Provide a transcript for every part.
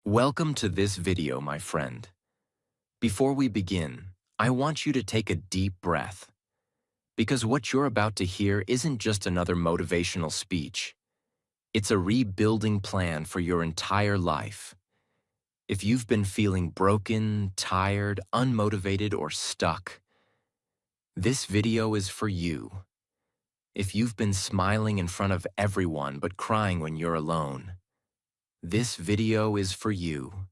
Welcome to this video, my friend. Before we begin, I want you to take a deep breath, because what you're about to hear isn't just another motivational speech. It's a rebuilding plan for your entire life. If you've been feeling broken, tired, unmotivated, or stuck, this video is for you. If you've been smiling in front of everyone but crying when you're alone, this video is for you.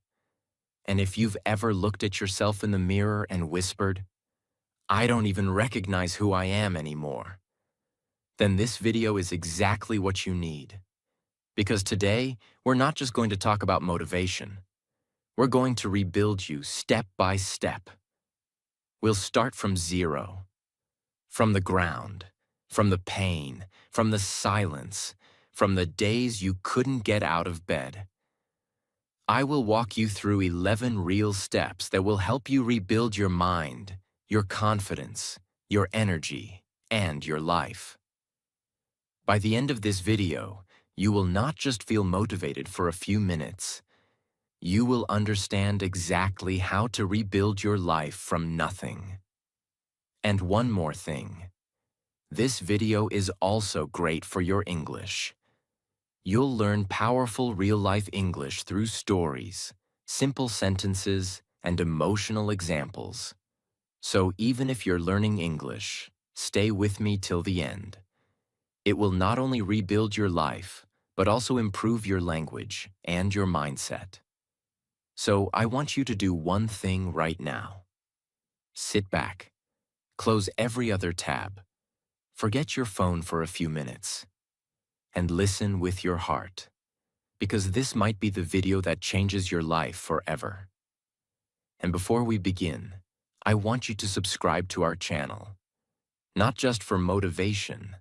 And if you've ever looked at yourself in the mirror and whispered, "I don't even recognize who I am anymore," then this video is exactly what you need. Because today, we're not just going to talk about motivation. We're going to rebuild you step by step. We'll start from zero, from the ground, from the pain, from the silence, from the days you couldn't get out of bed. I will walk you through 11 real steps that will help you rebuild your mind, your confidence, your energy, and your life. By the end of this video, you will not just feel motivated for a few minutes. You will understand exactly how to rebuild your life from nothing. And one more thing. This video is also great for your English. You'll learn powerful real-life English through stories, simple sentences, and emotional examples. So even if you're learning English, stay with me till the end. It will not only rebuild your life, but also improve your language and your mindset. So I want you to do one thing right now. Sit back, close every other tab, forget your phone for a few minutes, and listen with your heart, because this might be the video that changes your life forever. And before we begin, I want you to subscribe to our channel, not just for motivation,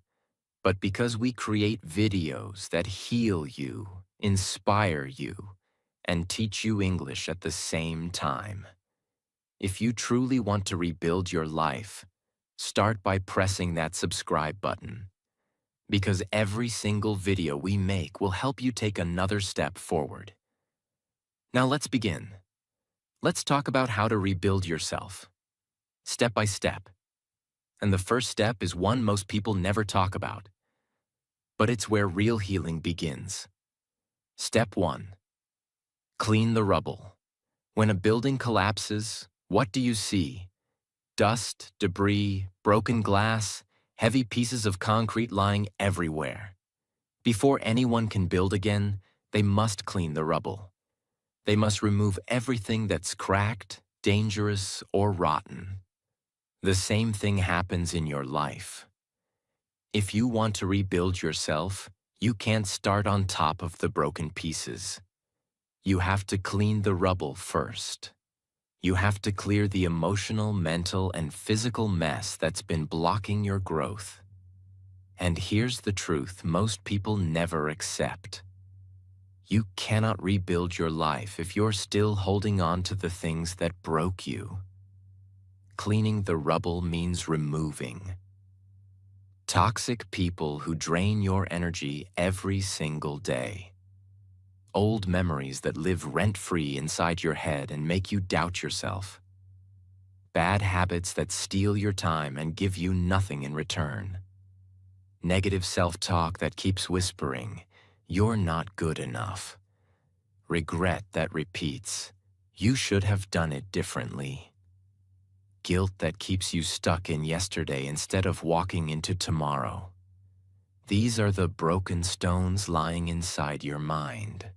but because we create videos that heal you, inspire you, and teach you English at the same time. If you truly want to rebuild your life, start by pressing that subscribe button, because every single video we make will help you take another step forward. Now let's begin. Let's talk about how to rebuild yourself, step by step. And the first step is one most people never talk about, but it's where real healing begins. Step 1. Clean the rubble. When a building collapses, what do you see? Dust, debris, broken glass, heavy pieces of concrete lying everywhere. Before anyone can build again, they must clean the rubble. They must remove everything that's cracked, dangerous, or rotten. The same thing happens in your life. If you want to rebuild yourself, you can't start on top of the broken pieces. You have to clean the rubble first. You have to clear the emotional, mental, and physical mess that's been blocking your growth. And here's the truth most people never accept. You cannot rebuild your life if you're still holding on to the things that broke you. Cleaning the rubble means removing toxic people who drain your energy every single day. Old memories that live rent-free inside your head and make you doubt yourself. Bad habits that steal your time and give you nothing in return. Negative self-talk that keeps whispering, "You're not good enough." Regret that repeats, "You should have done it differently." Guilt that keeps you stuck in yesterday instead of walking into tomorrow. These are the broken stones lying inside your mind.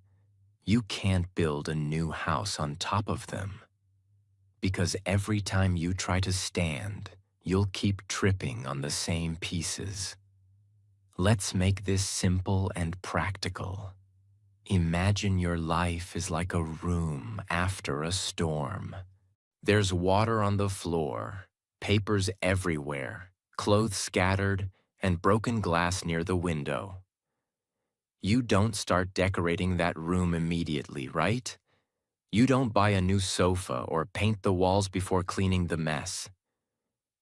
You can't build a new house on top of them, because every time you try to stand, you'll keep tripping on the same pieces. Let's make this simple and practical. Imagine your life is like a room after a storm. There's water on the floor, papers everywhere, clothes scattered, and broken glass near the window. You don't start decorating that room immediately, right? You don't buy a new sofa or paint the walls before cleaning the mess.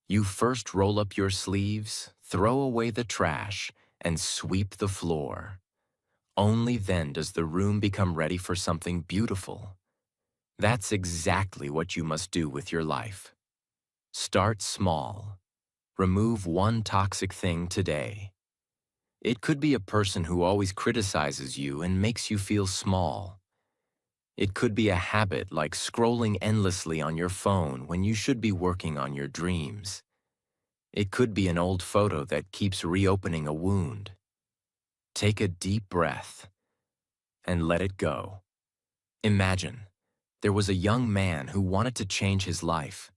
You first roll up your sleeves, throw away the trash, and sweep the floor. Only then does the room become ready for something beautiful. That's exactly what you must do with your life. Start small. Remove one toxic thing today. It could be a person who always criticizes you and makes you feel small. It could be a habit like scrolling endlessly on your phone when you should be working on your dreams. It could be an old photo that keeps reopening a wound. Take a deep breath and let it go. Imagine there was a young man who wanted to change his life.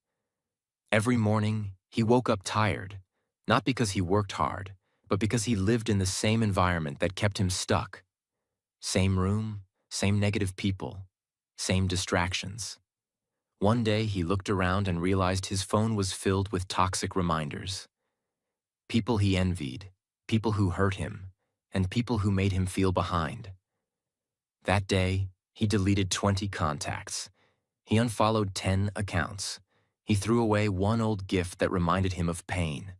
Every morning, he woke up tired, not because he worked hard, but because he lived in the same environment that kept him stuck. Same room, same negative people, same distractions. One day, he looked around and realized his phone was filled with toxic reminders. People he envied, people who hurt him, and people who made him feel behind. That day, he deleted 20 contacts. He unfollowed 10 accounts. He threw away one old gift that reminded him of pain.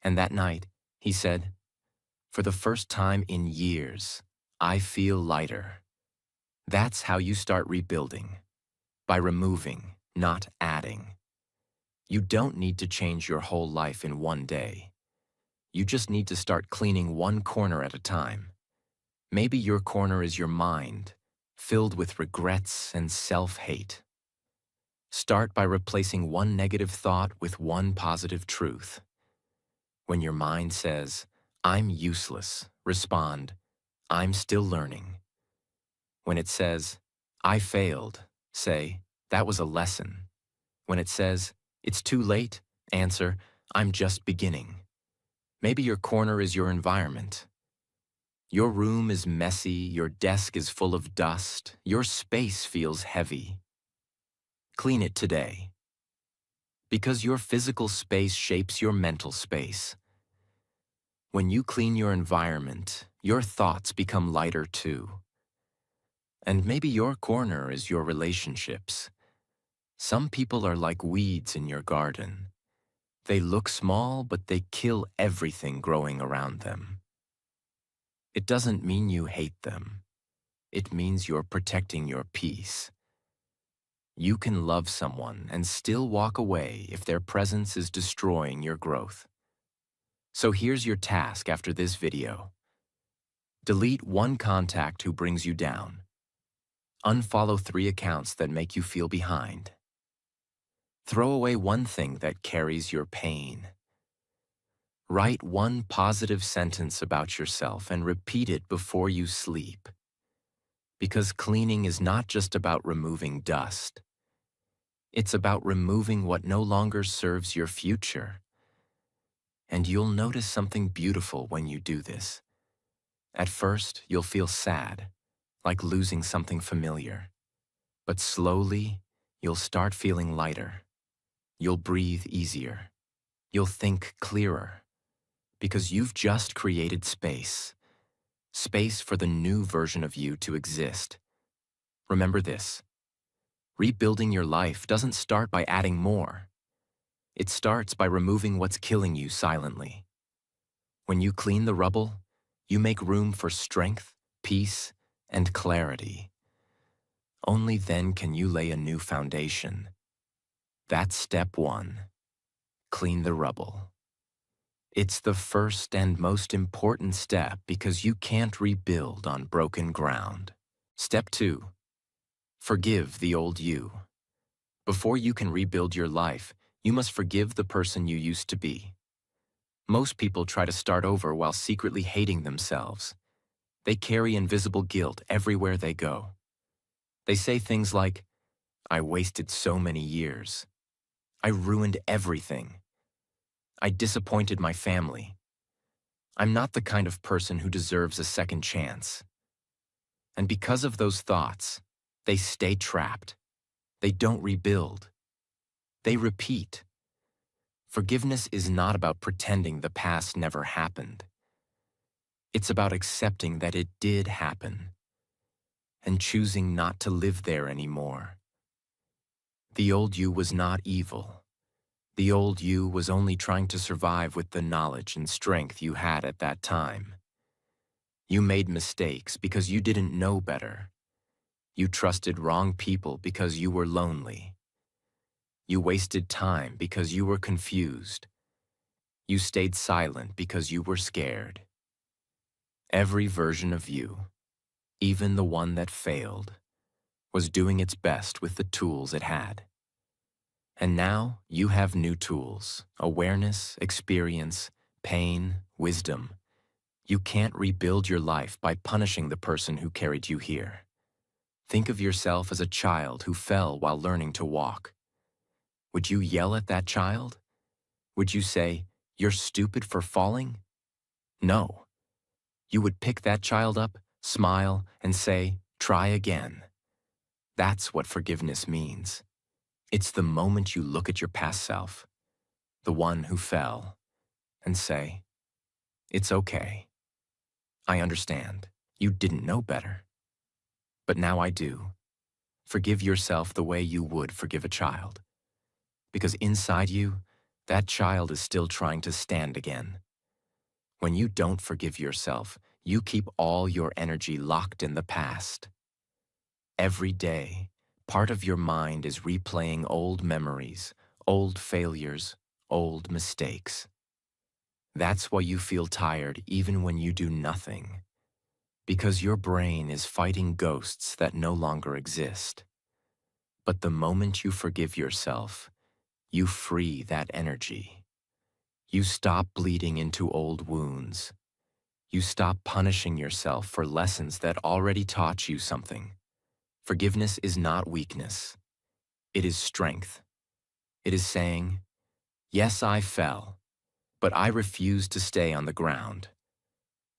And that night, he said, "For the first time in years, I feel lighter." That's how you start rebuilding, by removing, not adding. You don't need to change your whole life in one day. You just need to start cleaning one corner at a time. Maybe your corner is your mind, filled with regrets and self-hate. Start by replacing one negative thought with one positive truth. When your mind says, "I'm useless," respond, "I'm still learning." When it says, "I failed," say, "That was a lesson." When it says, "It's too late," answer, "I'm just beginning." Maybe your corner is your environment. Your room is messy, your desk is full of dust, your space feels heavy. Clean it today. Because your physical space shapes your mental space. When you clean your environment, your thoughts become lighter too. And maybe your corner is your relationships. Some people are like weeds in your garden. They look small, but they kill everything growing around them. It doesn't mean you hate them. It means you're protecting your peace. You can love someone and still walk away if their presence is destroying your growth. So here's your task after this video. Delete one contact who brings you down. Unfollow 3 accounts that make you feel behind. Throw away one thing that carries your pain. Write one positive sentence about yourself and repeat it before you sleep. Because cleaning is not just about removing dust. It's about removing what no longer serves your future. And you'll notice something beautiful when you do this. At first, you'll feel sad, like losing something familiar. But slowly, you'll start feeling lighter. You'll breathe easier. You'll think clearer. Because you've just created space. Space for the new version of you to exist. Remember this. Rebuilding your life doesn't start by adding more. It starts by removing what's killing you silently. When you clean the rubble, you make room for strength, peace, and clarity. Only then can you lay a new foundation. That's step 1. Clean the rubble. It's the first and most important step because you can't rebuild on broken ground. Step 2. Forgive the old you. Before you can rebuild your life, you must forgive the person you used to be. Most people try to start over while secretly hating themselves. They carry invisible guilt everywhere they go. They say things like, "I wasted so many years. I ruined everything. I disappointed my family. I'm not the kind of person who deserves a second chance." And because of those thoughts, they stay trapped. They don't rebuild. They repeat. Forgiveness is not about pretending the past never happened. It's about accepting that it did happen and choosing not to live there anymore. The old you was not evil. The old you was only trying to survive with the knowledge and strength you had at that time. You made mistakes because you didn't know better. You trusted wrong people because you were lonely. You wasted time because you were confused. You stayed silent because you were scared. Every version of you, even the one that failed, was doing its best with the tools it had. And now you have new tools: awareness, experience, pain, wisdom. You can't rebuild your life by punishing the person who carried you here. Think of yourself as a child who fell while learning to walk. Would you yell at that child? Would you say, "You're stupid for falling"? No. You would pick that child up, smile, and say, "Try again." That's what forgiveness means. It's the moment you look at your past self, the one who fell, and say, "It's okay. I understand. You didn't know better. But now I do." Forgive yourself the way you would forgive a child. Because inside you, that child is still trying to stand again. When you don't forgive yourself, you keep all your energy locked in the past. Every day, part of your mind is replaying old memories, old failures, old mistakes. That's why you feel tired even when you do nothing. Because your brain is fighting ghosts that no longer exist. But the moment you forgive yourself, you free that energy. You stop bleeding into old wounds. You stop punishing yourself for lessons that already taught you something. Forgiveness is not weakness. It is strength. It is saying, "Yes, I fell, but I refuse to stay on the ground."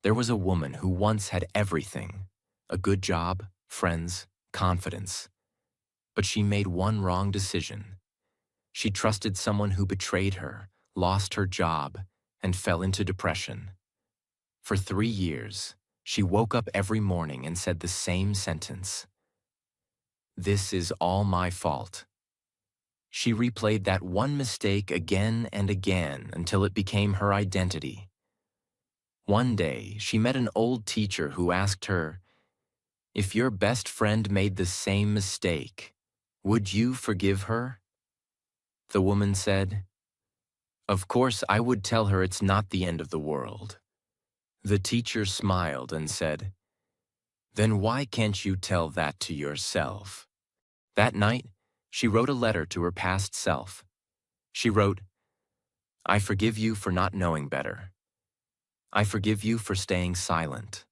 There was a woman who once had everything: a good job, friends, confidence. But she made one wrong decision. She trusted someone who betrayed her, lost her job, and fell into depression. For 3 years, she woke up every morning and said the same sentence: "This is all my fault." She replayed that one mistake again and again until it became her identity. One day, she met an old teacher who asked her, "If your best friend made the same mistake, would you forgive her?" The woman said, "Of course I would tell her it's not the end of the world." The teacher smiled and said, "Then why can't you tell that to yourself?" That night, she wrote a letter to her past self. She wrote, "I forgive you for not knowing better. I forgive you for staying silent.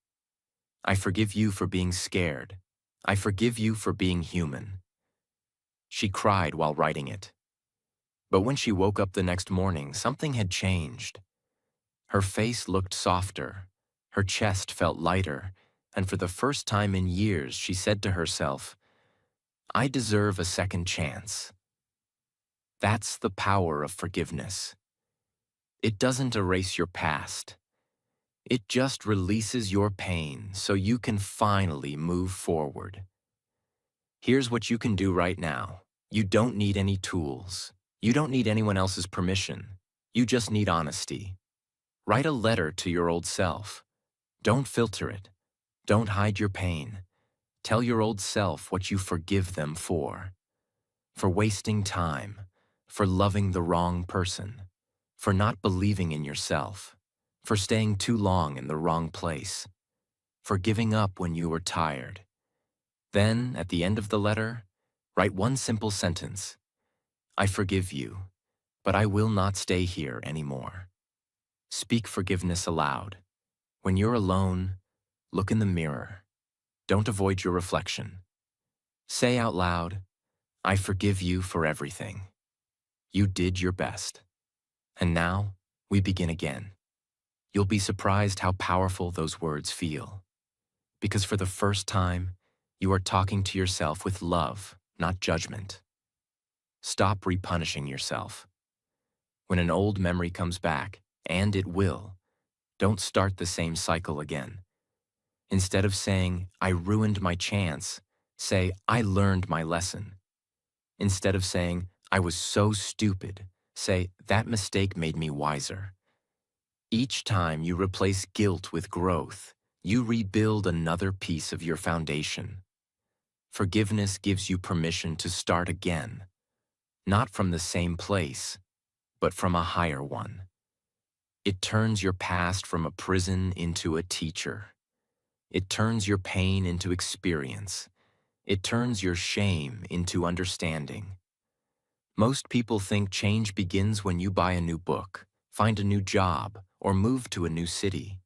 I forgive you for being scared. I forgive you for being human." She cried while writing it. But when she woke up the next morning, something had changed. Her face looked softer, her chest felt lighter, and for the first time in years, she said to herself, "I deserve a second chance." That's the power of forgiveness. It doesn't erase your past. It just releases your pain so you can finally move forward. Here's what you can do right now. You don't need any tools. You don't need anyone else's permission. You just need honesty. Write a letter to your old self. Don't filter it. Don't hide your pain. Tell your old self what you forgive them for wasting time, for loving the wrong person, for not believing in yourself, for staying too long in the wrong place, for giving up when you were tired. Then, at the end of the letter, write one simple sentence: "I forgive you, but I will not stay here anymore." Speak forgiveness aloud. When you're alone, look in the mirror. Don't avoid your reflection. Say out loud, "I forgive you for everything. You did your best." And now, we begin again. You'll be surprised how powerful those words feel. Because for the first time, you are talking to yourself with love, not judgment. Stop repunishing yourself. When an old memory comes back, and it will, don't start the same cycle again. Instead of saying, "I ruined my chance," say, "I learned my lesson." Instead of saying, "I was so stupid," say, "That mistake made me wiser." Each time you replace guilt with growth, you rebuild another piece of your foundation. Forgiveness gives you permission to start again, not from the same place, but from a higher one. It turns your past from a prison into a teacher. It turns your pain into experience. It turns your shame into understanding. Most people think change begins when you buy a new book, find a new job, or move to a new city.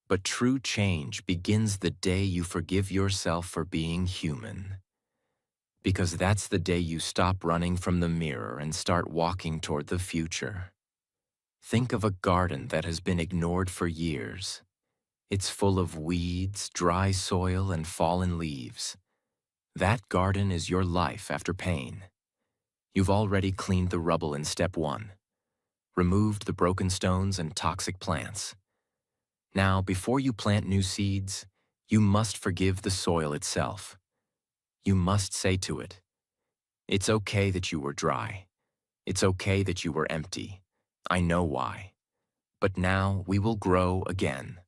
But true change begins the day you forgive yourself for being human. Because that's the day you stop running from the mirror and start walking toward the future. Think of a garden that has been ignored for years. It's full of weeds, dry soil, and fallen leaves. That garden is your life after pain. You've already cleaned the rubble in step 1, removed the broken stones and toxic plants. Now, before you plant new seeds, you must forgive the soil itself. You must say to it, "It's okay that you were dry. It's okay that you were empty. I know why. But now we will grow again."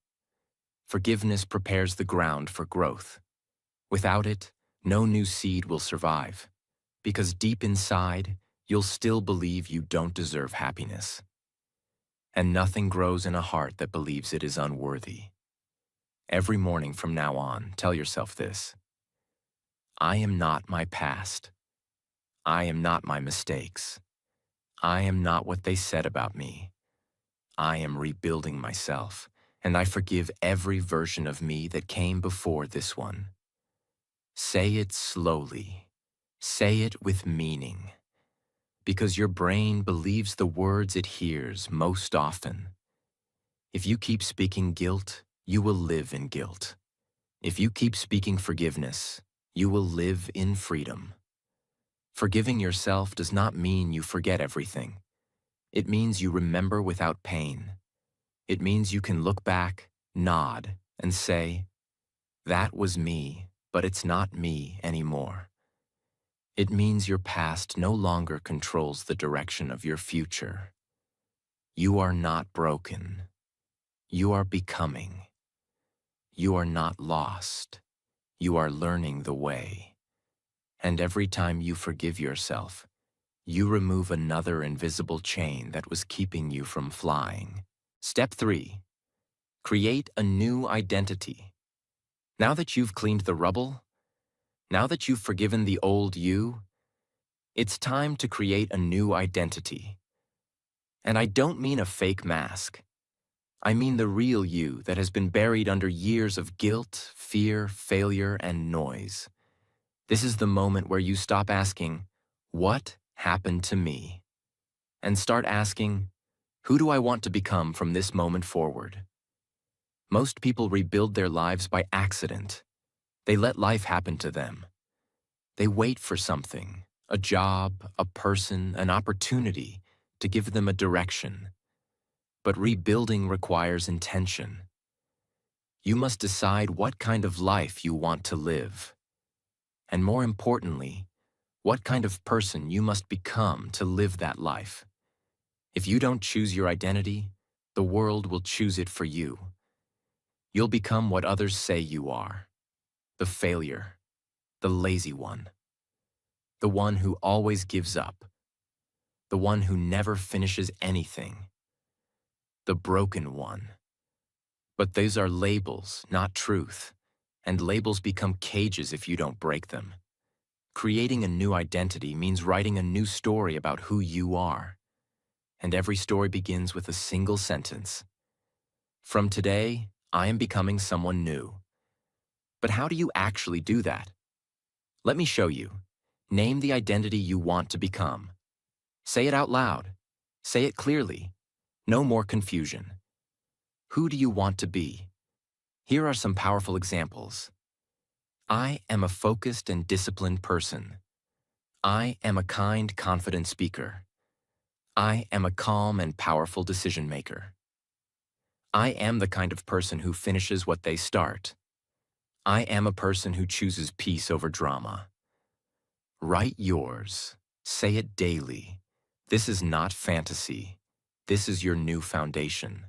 Forgiveness prepares the ground for growth. Without it, no new seed will survive, because deep inside, you'll still believe you don't deserve happiness. And nothing grows in a heart that believes it is unworthy. Every morning from now on, tell yourself this: I am not my past. I am not my mistakes. I am not what they said about me. I am rebuilding myself, and I forgive every version of me that came before this one. Say it slowly. Say it with meaning. Because your brain believes the words it hears most often. If you keep speaking guilt, you will live in guilt. If you keep speaking forgiveness, you will live in freedom. Forgiving yourself does not mean you forget everything. It means you remember without pain. It means you can look back, nod, and say, "That was me, but it's not me anymore." It means your past no longer controls the direction of your future. You are not broken. You are becoming. You are not lost. You are learning the way. And every time you forgive yourself, you remove another invisible chain that was keeping you from flying. Step 3. Create a new identity. Now that you've cleaned the rubble, now that you've forgiven the old you, it's time to create a new identity. And I don't mean a fake mask. I mean the real you that has been buried under years of guilt, fear, failure, and noise. This is the moment where you stop asking, "What happened to me?" and start asking, "Who do I want to become from this moment forward?" Most people rebuild their lives by accident. They let life happen to them. They wait for something, a job, a person, an opportunity to give them a direction. But rebuilding requires intention. You must decide what kind of life you want to live. And more importantly, what kind of person you must become to live that life. If you don't choose your identity, the world will choose it for you. You'll become what others say you are: the failure, the lazy one, the one who always gives up, the one who never finishes anything, the broken one. But these are labels, not truth, and labels become cages if you don't break them. Creating a new identity means writing a new story about who you are. And every story begins with a single sentence. From today, I am becoming someone new. But how do you actually do that? Let me show you. Name the identity you want to become. Say it out loud. Say it clearly. No more confusion. Who do you want to be? Here are some powerful examples. I am a focused and disciplined person. I am a kind, confident speaker. I am a calm and powerful decision maker. I am the kind of person who finishes what they start. I am a person who chooses peace over drama. Write yours. Say it daily. This is not fantasy. This is your new foundation.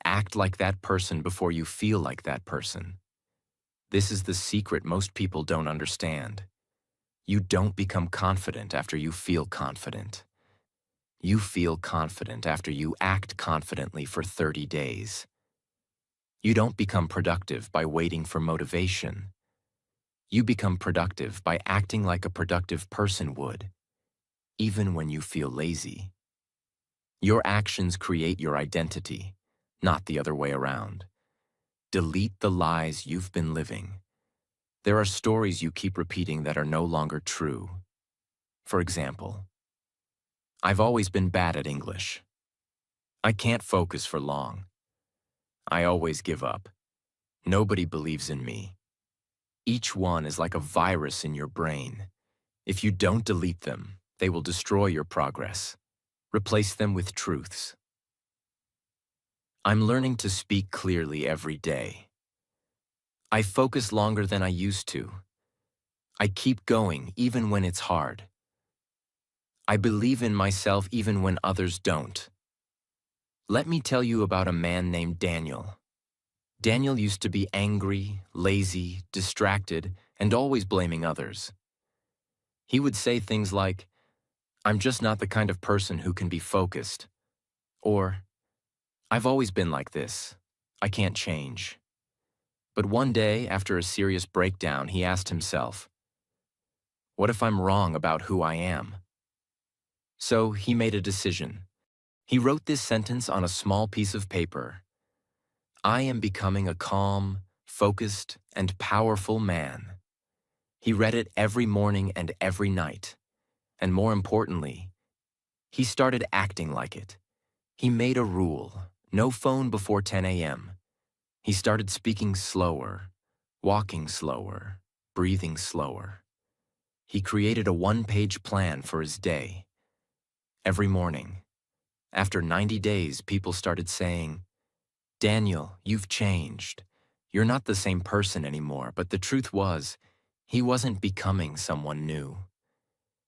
Act like that person before you feel like that person. This is the secret most people don't understand. You don't become confident after you feel confident. You feel confident after you act confidently for 30 days. You don't become productive by waiting for motivation. You become productive by acting like a productive person would, even when you feel lazy. Your actions create your identity, not the other way around. Delete the lies you've been living. There are stories you keep repeating that are no longer true. For example, I've always been bad at English. I can't focus for long. I always give up. Nobody believes in me. Each one is like a virus in your brain. If you don't delete them, they will destroy your progress. Replace them with truths. I'm learning to speak clearly every day. I focus longer than I used to. I keep going even when it's hard. I believe in myself even when others don't. Let me tell you about a man named Daniel. Daniel used to be angry, lazy, distracted, and always blaming others. He would say things like, "I'm just not the kind of person who can be focused," or, "I've always been like this. I can't change." But one day, after a serious breakdown, he asked himself, "What if I'm wrong about who I am?" So he made a decision. He wrote this sentence on a small piece of paper: "I am becoming a calm, focused, and powerful man." He read it every morning and every night. And more importantly, he started acting like it. He made a rule: no phone before 10 a.m. He started speaking slower, walking slower, breathing slower. He created a one-page plan for his day. Every morning, after 90 days, people started saying, "Daniel, you've changed. You're not the same person anymore." But the truth was, he wasn't becoming someone new.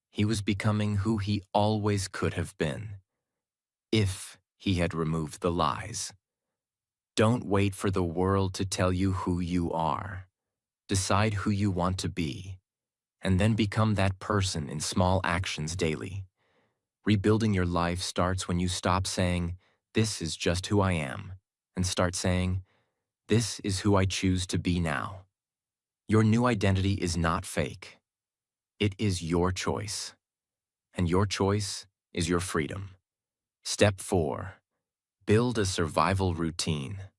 He was becoming who he always could have been, if he had removed the lies. Don't wait for the world to tell you who you are. Decide who you want to be, and then become that person in small actions daily. Rebuilding your life starts when you stop saying, "This is just who I am," and start saying, "This is who I choose to be now." Your new identity is not fake. It is your choice, and your choice is your freedom. Step 4. Build a survival routine.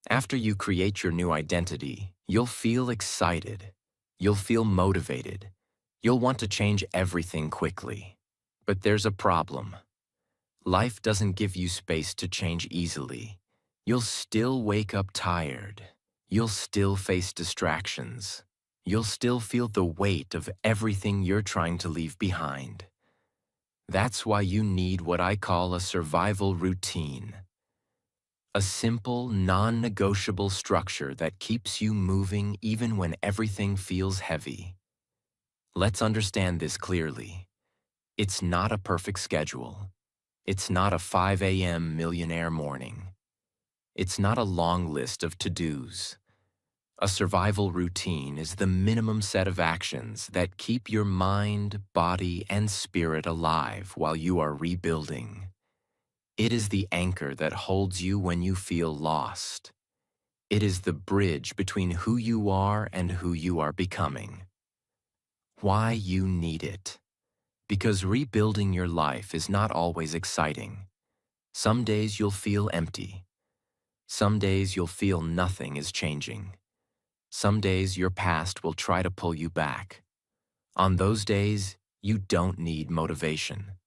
After you create your new identity, you'll feel excited. You'll feel motivated. You'll want to change everything quickly. But there's a problem. Life doesn't give you space to change easily. You'll still wake up tired. You'll still face distractions. You'll still feel the weight of everything you're trying to leave behind. That's why you need what I call a survival routine. A simple, non-negotiable structure that keeps you moving even when everything feels heavy. Let's understand this clearly. It's not a perfect schedule. It's not a 5 a.m. millionaire morning. It's not a long list of to-dos. A survival routine is the minimum set of actions that keep your mind, body, and spirit alive while you are rebuilding. It is the anchor that holds you when you feel lost. It is the bridge between who you are and who you are becoming. Why you need it? Because rebuilding your life is not always exciting. Some days you'll feel empty. Some days you'll feel nothing is changing. Some days your past will try to pull you back. On those days, you don't need motivation.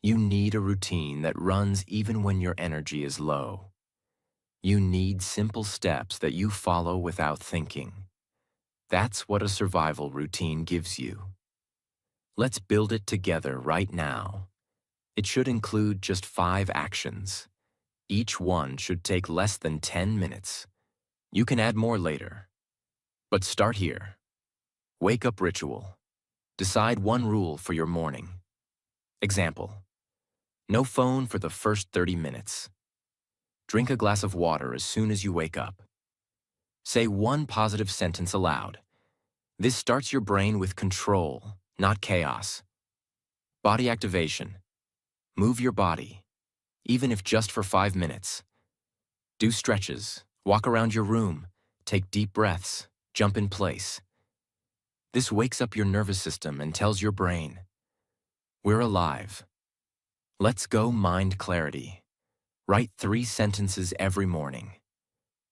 You need a routine that runs even when your energy is low. You need simple steps that you follow without thinking. That's what a survival routine gives you. Let's build it together right now. It should include just 5 actions. Each one should take less than 10 minutes. You can add more later. But start here. Wake up ritual. Decide one rule for your morning. Example: no phone for the first 30 minutes. Drink a glass of water as soon as you wake up. Say one positive sentence aloud. This starts your brain with control, not chaos. Body activation. Move your body, even if just for 5 minutes. Do stretches, walk around your room, take deep breaths, jump in place. This wakes up your nervous system and tells your brain, we're alive. Let's go mind clarity. Write 3 sentences every morning.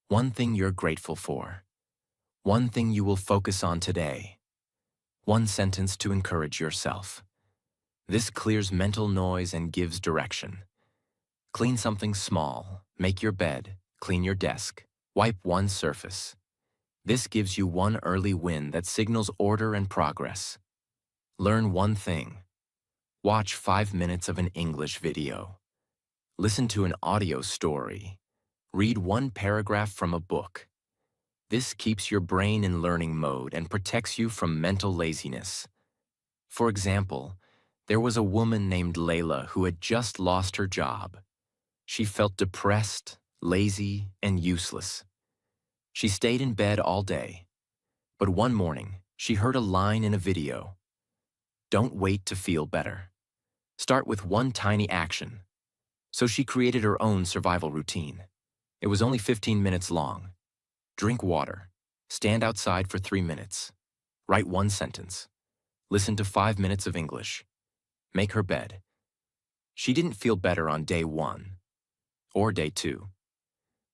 One thing you're grateful for. One thing you will focus on today. One sentence to encourage yourself. This clears mental noise and gives direction. Clean something small, make your bed, clean your desk, wipe one surface. This gives you one early win that signals order and progress. Learn one thing. Watch 5 minutes of an English video. Listen to an audio story. Read one paragraph from a book. This keeps your brain in learning mode and protects you from mental laziness. For example, there was a woman named Layla who had just lost her job. She felt depressed, lazy, and useless. She stayed in bed all day. But one morning, she heard a line in a video. Don't wait to feel better. Start with one tiny action. So she created her own survival routine. It was only 15 minutes long. Drink water. Stand outside for 3 minutes. Write one sentence. Listen to 5 minutes of English. Make her bed. She didn't feel better on day 1 or day 2.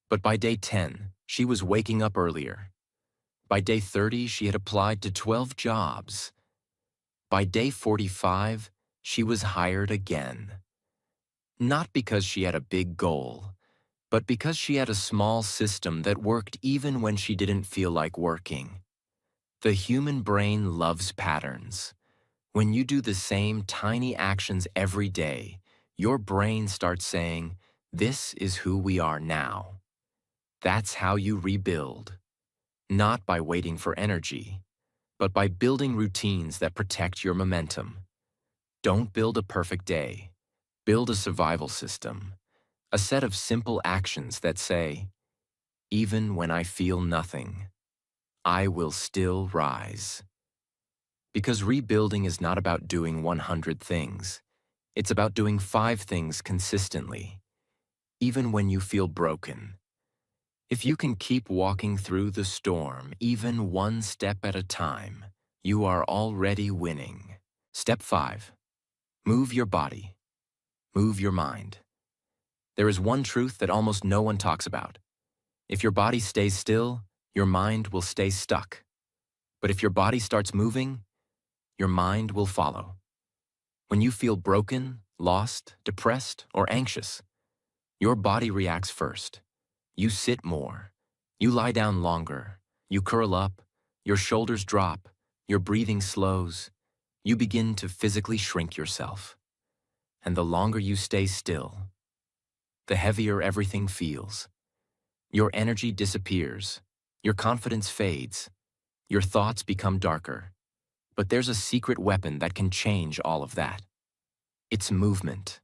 But by day 10, she was waking up earlier. By day 30, she had applied to 12 jobs. By day 45, she was hired again. Not because she had a big goal, but because she had a small system that worked even when she didn't feel like working. The human brain loves patterns. When you do the same tiny actions every day, your brain starts saying, this is who we are now. That's how you rebuild. Not by waiting for energy, but by building routines that protect your momentum. Don't build a perfect day. Build a survival system. A set of simple actions that say, even when I feel nothing, I will still rise. Because rebuilding is not about doing 100 things. It's about doing 5 things consistently, even when you feel broken. If you can keep walking through the storm, even one step at a time, you are already winning. Step 5. Move your body. Move your mind. There is one truth that almost no one talks about. If your body stays still, your mind will stay stuck. But if your body starts moving, your mind will follow. When you feel broken, lost, depressed, or anxious, your body reacts first. You sit more. You lie down longer. You curl up. Your shoulders drop. Your breathing slows. You begin to physically shrink yourself. And the longer you stay still, the heavier everything feels. Your energy disappears. Your confidence fades. Your thoughts become darker. But there's a secret weapon that can change all of that. It's movement.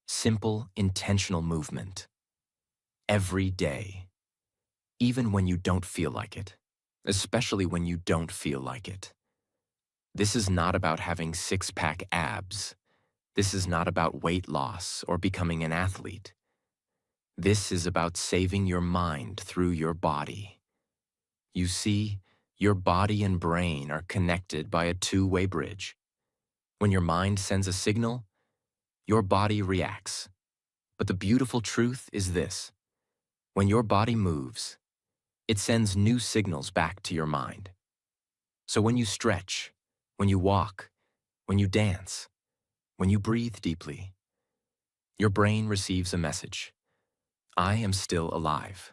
Simple, intentional movement. Every day. Even when you don't feel like it. Especially when you don't feel like it. This is not about having six-pack abs. This is not about weight loss or becoming an athlete. This is about saving your mind through your body. You see, your body and brain are connected by a two-way bridge. When your mind sends a signal, your body reacts. But the beautiful truth is this. When your body moves, it sends new signals back to your mind. So when you stretch, when you walk, when you dance, when you breathe deeply, your brain receives a message. I am still alive.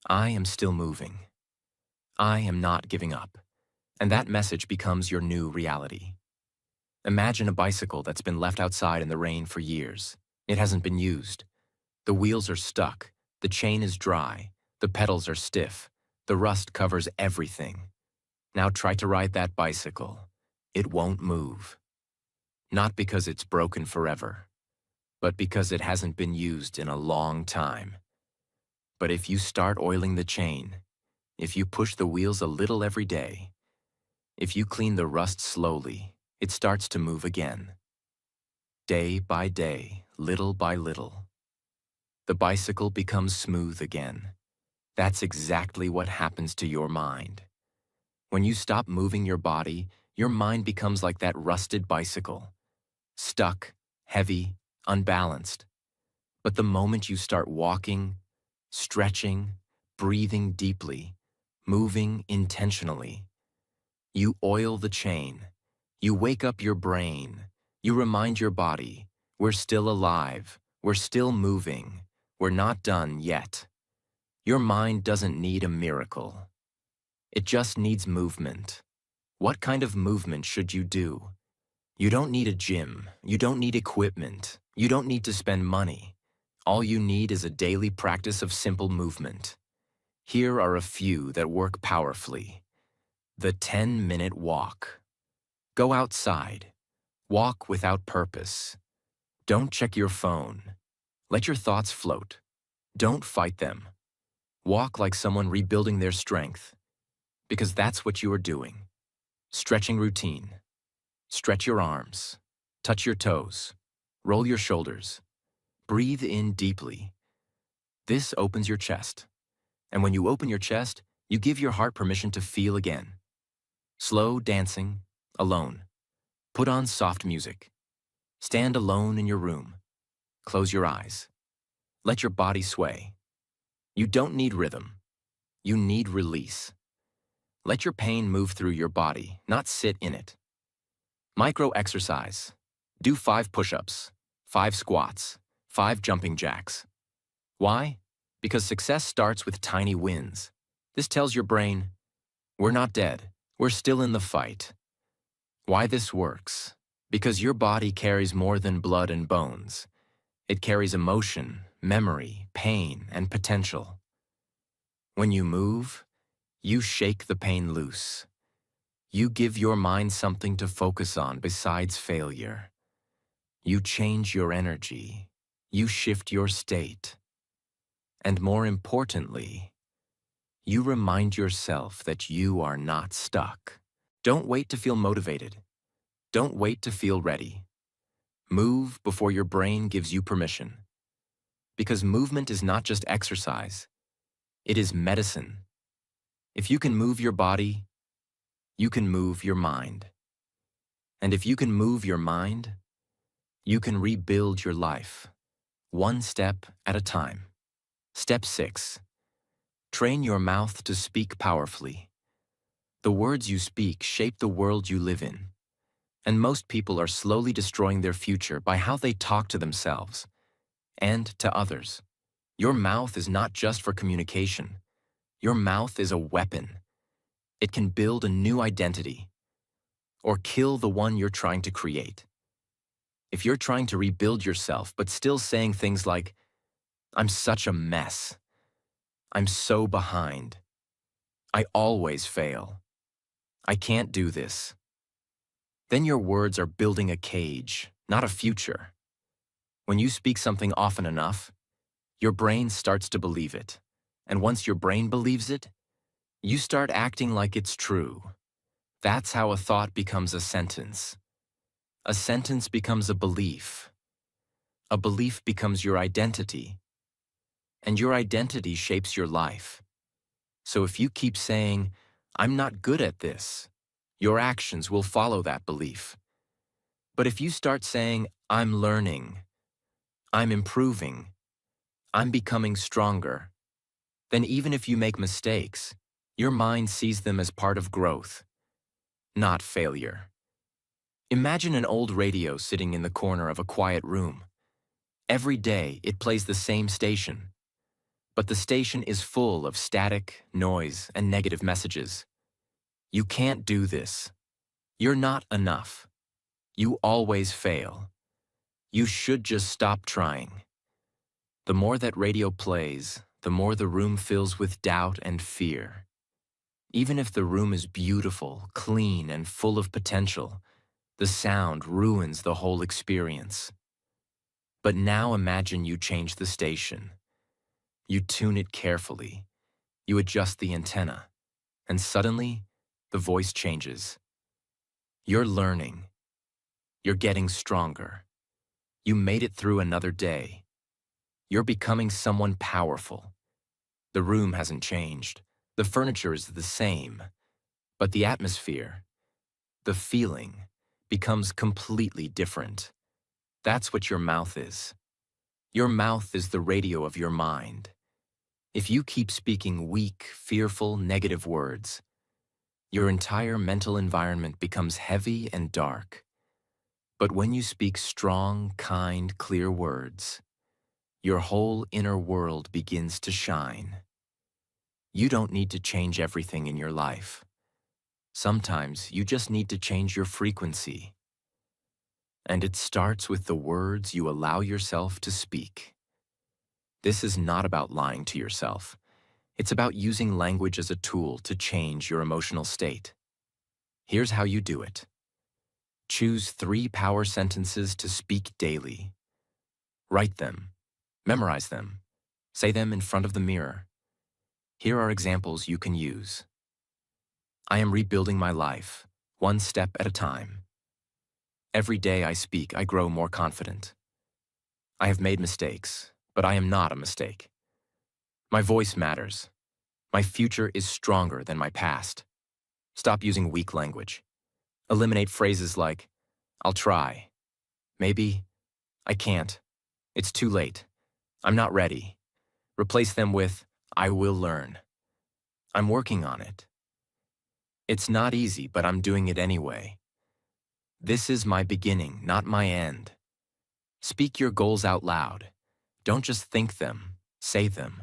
I am still moving. I am not giving up. And that message becomes your new reality. Imagine a bicycle that's been left outside in the rain for years. It hasn't been used. The wheels are stuck. The chain is dry. The pedals are stiff. The rust covers everything. Now try to ride that bicycle. It won't move. Not because it's broken forever, but because it hasn't been used in a long time. But if you start oiling the chain, if you push the wheels a little every day, if you clean the rust slowly, it starts to move again. Day by day, little by little, the bicycle becomes smooth again. That's exactly what happens to your mind. When you stop moving your body, your mind becomes like that rusted bicycle, stuck, heavy, unbalanced. But the moment you start walking, stretching, breathing deeply, moving intentionally, you oil the chain. You wake up your brain. You remind your body, we're still alive. We're still moving. We're not done yet. Your mind doesn't need a miracle. It just needs movement. What kind of movement should you do? You don't need a gym. You don't need equipment. You don't need to spend money. All you need is a daily practice of simple movement. Here are a few that work powerfully. The 10-minute walk. Go outside. Walk without purpose. Don't check your phone. Let your thoughts float. Don't fight them. Walk like someone rebuilding their strength, because that's what you are doing. Stretching routine. Stretch your arms. Touch your toes. Roll your shoulders. Breathe in deeply. This opens your chest. And when you open your chest, you give your heart permission to feel again. Slow dancing, alone. Put on soft music. Stand alone in your room. Close your eyes. Let your body sway. You don't need rhythm. You need release. Let your pain move through your body, not sit in it. Micro exercise. Do 5 push-ups, 5 squats, 5 jumping jacks. Why? Because success starts with tiny wins. This tells your brain, we're not dead. We're still in the fight. Why this works? Because your body carries more than blood and bones. It carries emotion, memory, pain, and potential. When you move, you shake the pain loose. You give your mind something to focus on besides failure. You change your energy. You shift your state. And more importantly, you remind yourself that you are not stuck. Don't wait to feel motivated. Don't wait to feel ready. Move before your brain gives you permission. Because movement is not just exercise. It is medicine. If you can move your body, you can move your mind. And if you can move your mind, you can rebuild your life, one step at a time. Step 6. Train your mouth to speak powerfully. The words you speak shape the world you live in. And most people are slowly destroying their future by how they talk to themselves and to others. Your mouth is not just for communication. Your mouth is a weapon. It can build a new identity or kill the one you're trying to create. If you're trying to rebuild yourself but still saying things like, I'm such a mess. I'm so behind. I always fail. I can't do this. Then your words are building a cage, not a future. When you speak something often enough, your brain starts to believe it. And once your brain believes it, you start acting like it's true. That's how a thought becomes a sentence. A sentence becomes a belief. A belief becomes your identity. And your identity shapes your life. So if you keep saying, I'm not good at this, your actions will follow that belief. But if you start saying, I'm learning, I'm improving, I'm becoming stronger, then even if you make mistakes, your mind sees them as part of growth, not failure. Imagine an old radio sitting in the corner of a quiet room. Every day, it plays the same station. But the station is full of static, noise, and negative messages. You can't do this. You're not enough. You always fail. You should just stop trying. The more that radio plays, the more the room fills with doubt and fear. Even if the room is beautiful, clean, and full of potential, the sound ruins the whole experience. But now imagine you change the station. You tune it carefully. You adjust the antenna. And suddenly, the voice changes. You're learning. You're getting stronger. You made it through another day. You're becoming someone powerful. The room hasn't changed. The furniture is the same. But the atmosphere, the feeling, becomes completely different. That's what your mouth is. Your mouth is the radio of your mind. If you keep speaking weak, fearful, negative words, your entire mental environment becomes heavy and dark. But when you speak strong, kind, clear words, your whole inner world begins to shine. You don't need to change everything in your life. Sometimes you just need to change your frequency. And it starts with the words you allow yourself to speak. This is not about lying to yourself. It's about using language as a tool to change your emotional state. Here's how you do it. Choose 3 power sentences to speak daily. Write them. Memorize them. Say them in front of the mirror. Here are examples you can use. I am rebuilding my life, one step at a time. Every day I speak, I grow more confident. I have made mistakes, but I am not a mistake. My voice matters. My future is stronger than my past. Stop using weak language. Eliminate phrases like, I'll try. Maybe. I can't. It's too late. I'm not ready. Replace them with, I will learn. I'm working on it. It's not easy, but I'm doing it anyway. This is my beginning, not my end. Speak your goals out loud. Don't just think them, say them.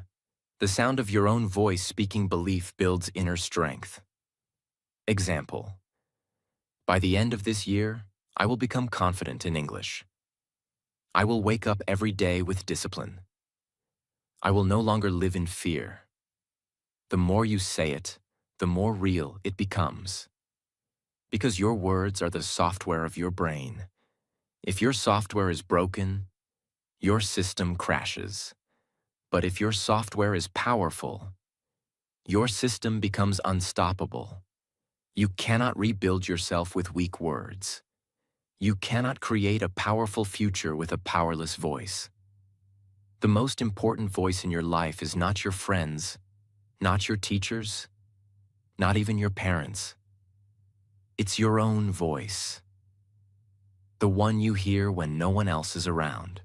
The sound of your own voice speaking belief builds inner strength. Example. By the end of this year, I will become confident in English. I will wake up every day with discipline. I will no longer live in fear. The more you say it, the more real it becomes. Because your words are the software of your brain. If your software is broken, your system crashes. But if your software is powerful, your system becomes unstoppable. You cannot rebuild yourself with weak words. You cannot create a powerful future with a powerless voice. The most important voice in your life is not your friends, not your teachers, not even your parents. It's your own voice. The one you hear when no one else is around.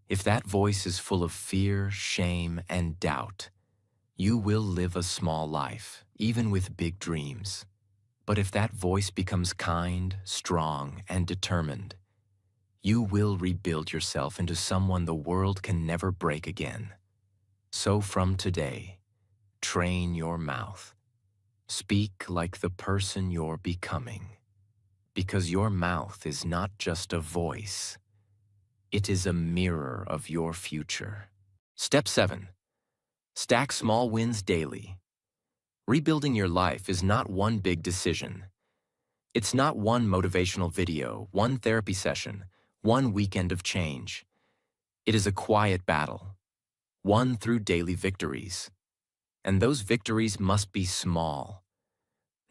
If that voice is full of fear, shame, and doubt, you will live a small life, even with big dreams. But if that voice becomes kind, strong, and determined, you will rebuild yourself into someone the world can never break again. So from today, train your mouth. Speak like the person you're becoming. Because your mouth is not just a voice. It is a mirror of your future. Step 7. Stack small wins daily. Rebuilding your life is not one big decision. It's not one motivational video, one therapy session, one weekend of change. It is a quiet battle, won through daily victories. And those victories must be small.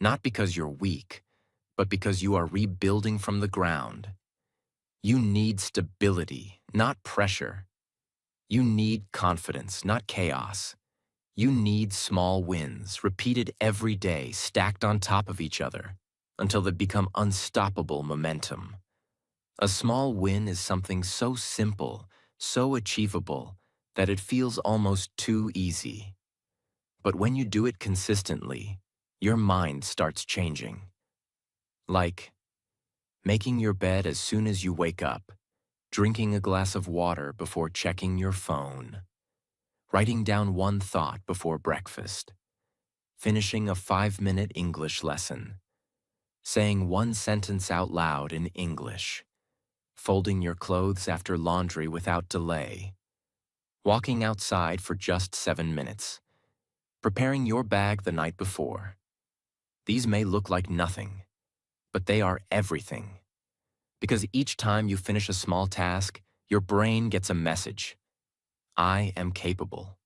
Not because you're weak, but because you are rebuilding from the ground. You need stability, not pressure. You need confidence, not chaos. You need small wins, repeated every day, stacked on top of each other, until they become unstoppable momentum. A small win is something so simple, so achievable, that it feels almost too easy. But when you do it consistently, your mind starts changing. Like making your bed as soon as you wake up, drinking a glass of water before checking your phone, writing down one thought before breakfast, finishing a 5-minute English lesson, saying one sentence out loud in English, folding your clothes after laundry without delay, walking outside for just 7 minutes, preparing your bag the night before. These may look like nothing, but they are everything. Because each time you finish a small task, your brain gets a message. I am capable.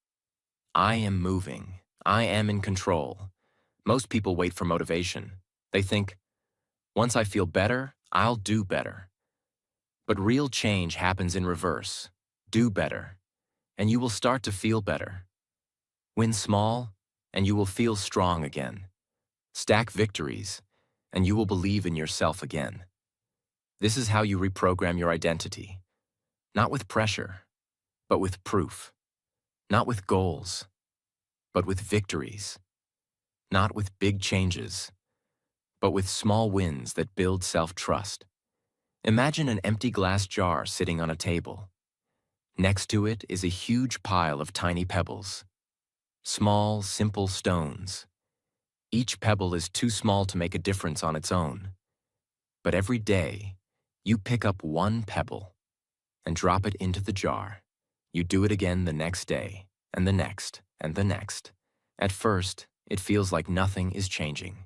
I am moving. I am in control. Most people wait for motivation. They think, once I feel better, I'll do better. But real change happens in reverse. Do better, and you will start to feel better. Win small, and you will feel strong again. Stack victories, and you will believe in yourself again. This is how you reprogram your identity. Not with pressure, but with proof. Not with goals, but with victories. Not with big changes, but with small wins that build self-trust. Imagine an empty glass jar sitting on a table. Next to it is a huge pile of tiny pebbles. Small, simple stones. Each pebble is too small to make a difference on its own. But every day, you pick up one pebble and drop it into the jar. You do it again the next day, and the next, and the next. At first, it feels like nothing is changing.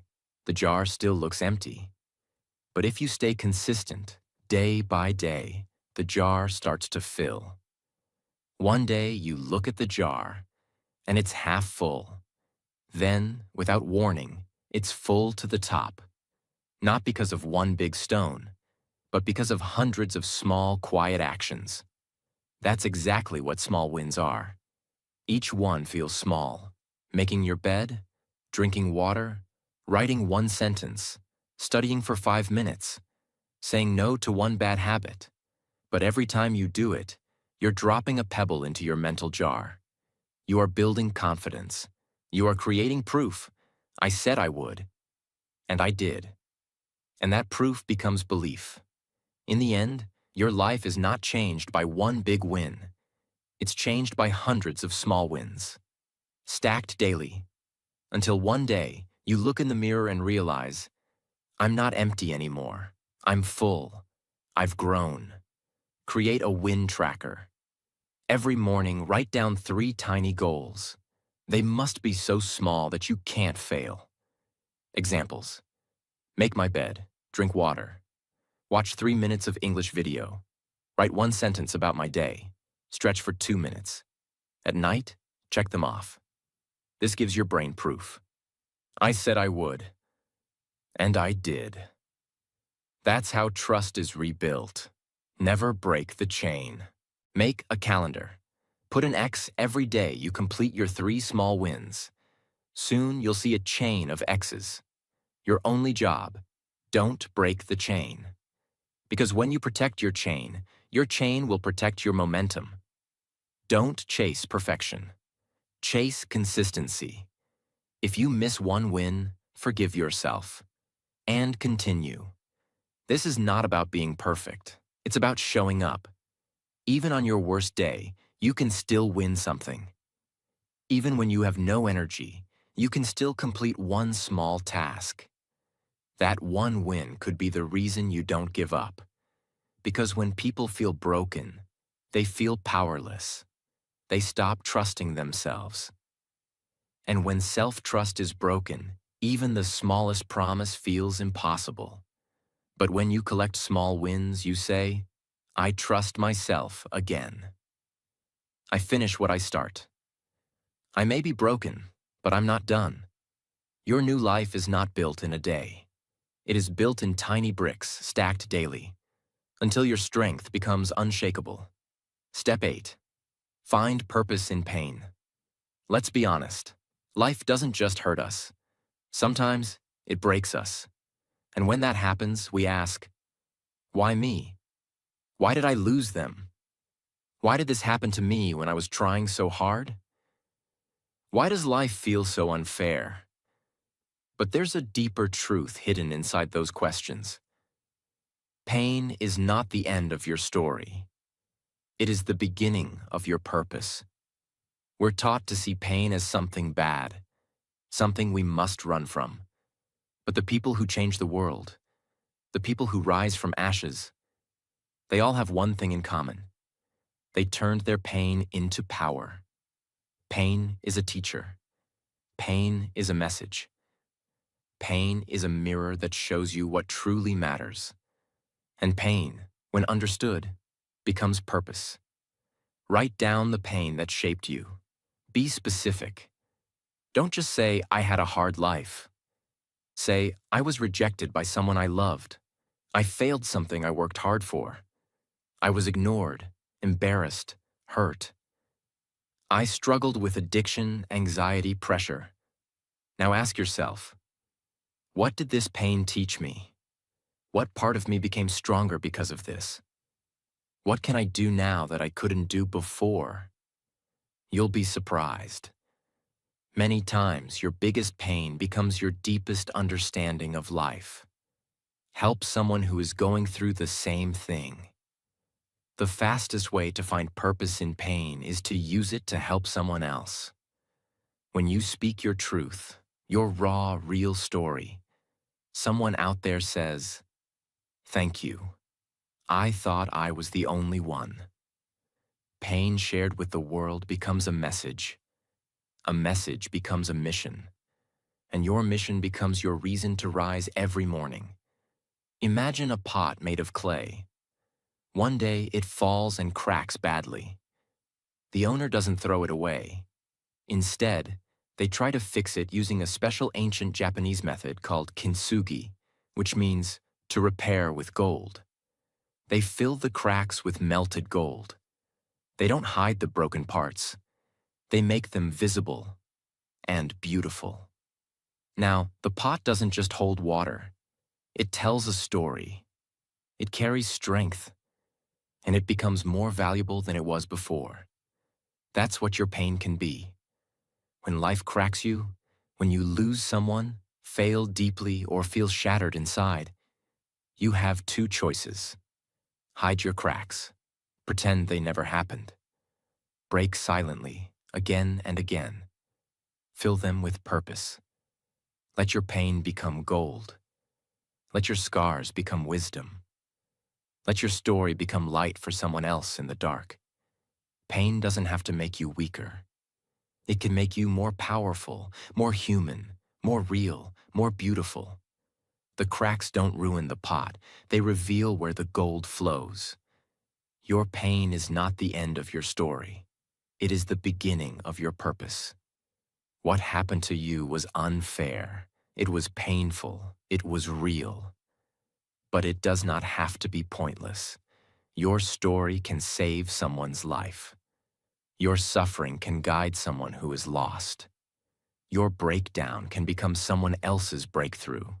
The jar still looks empty. But if you stay consistent, day by day, the jar starts to fill. One day, you look at the jar, and it's half full. Then, without warning, it's full to the top. Not because of one big stone, but because of hundreds of small, quiet actions. That's exactly what small wins are. Each one feels small. Making your bed, drinking water, writing one sentence, studying for 5 minutes, saying no to one bad habit. But every time you do it, you're dropping a pebble into your mental jar. You are building confidence. You are creating proof. I said I would, and I did. And that proof becomes belief. In the end, your life is not changed by one big win. It's changed by hundreds of small wins, stacked daily, until one day you look in the mirror and realize, I'm not empty anymore. I'm full. I've grown. Create a win tracker. Every morning, write down 3 tiny goals. They must be so small that you can't fail. Examples: make my bed, drink water, watch 3 minutes of English video, write one sentence about my day, stretch for 2 minutes. At night, check them off. This gives your brain proof. I said I would, and I did. That's how trust is rebuilt. Never break the chain. Make a calendar. Put an X every day you complete your 3 small wins. Soon you'll see a chain of X's. Your only job: don't break the chain. Because when you protect your chain will protect your momentum. Don't chase perfection. Chase consistency. If you miss one win, forgive yourself. And continue. This is not about being perfect. It's about showing up. Even on your worst day, you can still win something. Even when you have no energy, you can still complete one small task. That one win could be the reason you don't give up. Because when people feel broken, they feel powerless. They stop trusting themselves. And when self-trust is broken, even the smallest promise feels impossible. But when you collect small wins, you say, I trust myself again. I finish what I start. I may be broken, but I'm not done. Your new life is not built in a day. It is built in tiny bricks stacked daily, until your strength becomes unshakable. Step 8. Find purpose in pain. Let's be honest. Life doesn't just hurt us. Sometimes it breaks us. And when that happens, we ask, why me? Why did I lose them? Why did this happen to me when I was trying so hard? Why does life feel so unfair? But there's a deeper truth hidden inside those questions. Pain is not the end of your story. It is the beginning of your purpose. We're taught to see pain as something bad, something we must run from. But the people who change the world, the people who rise from ashes, they all have one thing in common. They turned their pain into power. Pain is a teacher. Pain is a message. Pain is a mirror that shows you what truly matters. And pain, when understood, becomes purpose. Write down the pain that shaped you. Be specific. Don't just say, I had a hard life. Say, I was rejected by someone I loved. I failed something I worked hard for. I was ignored, embarrassed, hurt. I struggled with addiction, anxiety, pressure. Now ask yourself, what did this pain teach me? What part of me became stronger because of this? What can I do now that I couldn't do before? You'll be surprised. Many times, your biggest pain becomes your deepest understanding of life. Help someone who is going through the same thing. The fastest way to find purpose in pain is to use it to help someone else. When you speak your truth, your raw, real story, someone out there says, "Thank you. I thought I was the only one." Pain shared with the world becomes a message. A message becomes a mission. And your mission becomes your reason to rise every morning. Imagine a pot made of clay. One day it falls and cracks badly. The owner doesn't throw it away. Instead, they try to fix it using a special ancient Japanese method called kintsugi, which means to repair with gold. They fill the cracks with melted gold. They don't hide the broken parts. They make them visible and beautiful. Now, the pot doesn't just hold water. It tells a story. It carries strength, and it becomes more valuable than it was before. That's what your pain can be. When life cracks you, when you lose someone, fail deeply, or feel shattered inside, you have two choices. Hide your cracks. Pretend they never happened. Break silently, again and again. Fill them with purpose. Let your pain become gold. Let your scars become wisdom. Let your story become light for someone else in the dark. Pain doesn't have to make you weaker. It can make you more powerful, more human, more real, more beautiful. The cracks don't ruin the pot. They reveal where the gold flows. Your pain is not the end of your story. It is the beginning of your purpose. What happened to you was unfair. It was painful. It was real. But it does not have to be pointless. Your story can save someone's life. Your suffering can guide someone who is lost. Your breakdown can become someone else's breakthrough.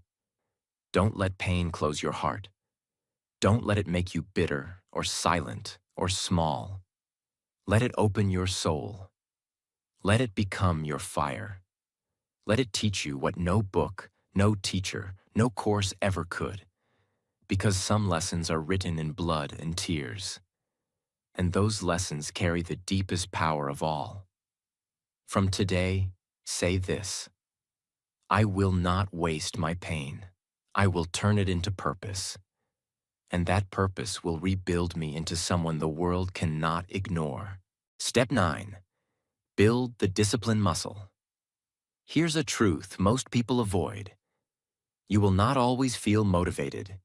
Don't let pain close your heart. Don't let it make you bitter or silent or small. Let it open your soul. Let it become your fire. Let it teach you what no book, no teacher, no course ever could. Because some lessons are written in blood and tears. And those lessons carry the deepest power of all. From today, say this: I will not waste my pain. I will turn it into purpose. And that purpose will rebuild me into someone the world cannot ignore. Step 9. Build the discipline muscle. Here's a truth most people avoid. You will not always feel motivated.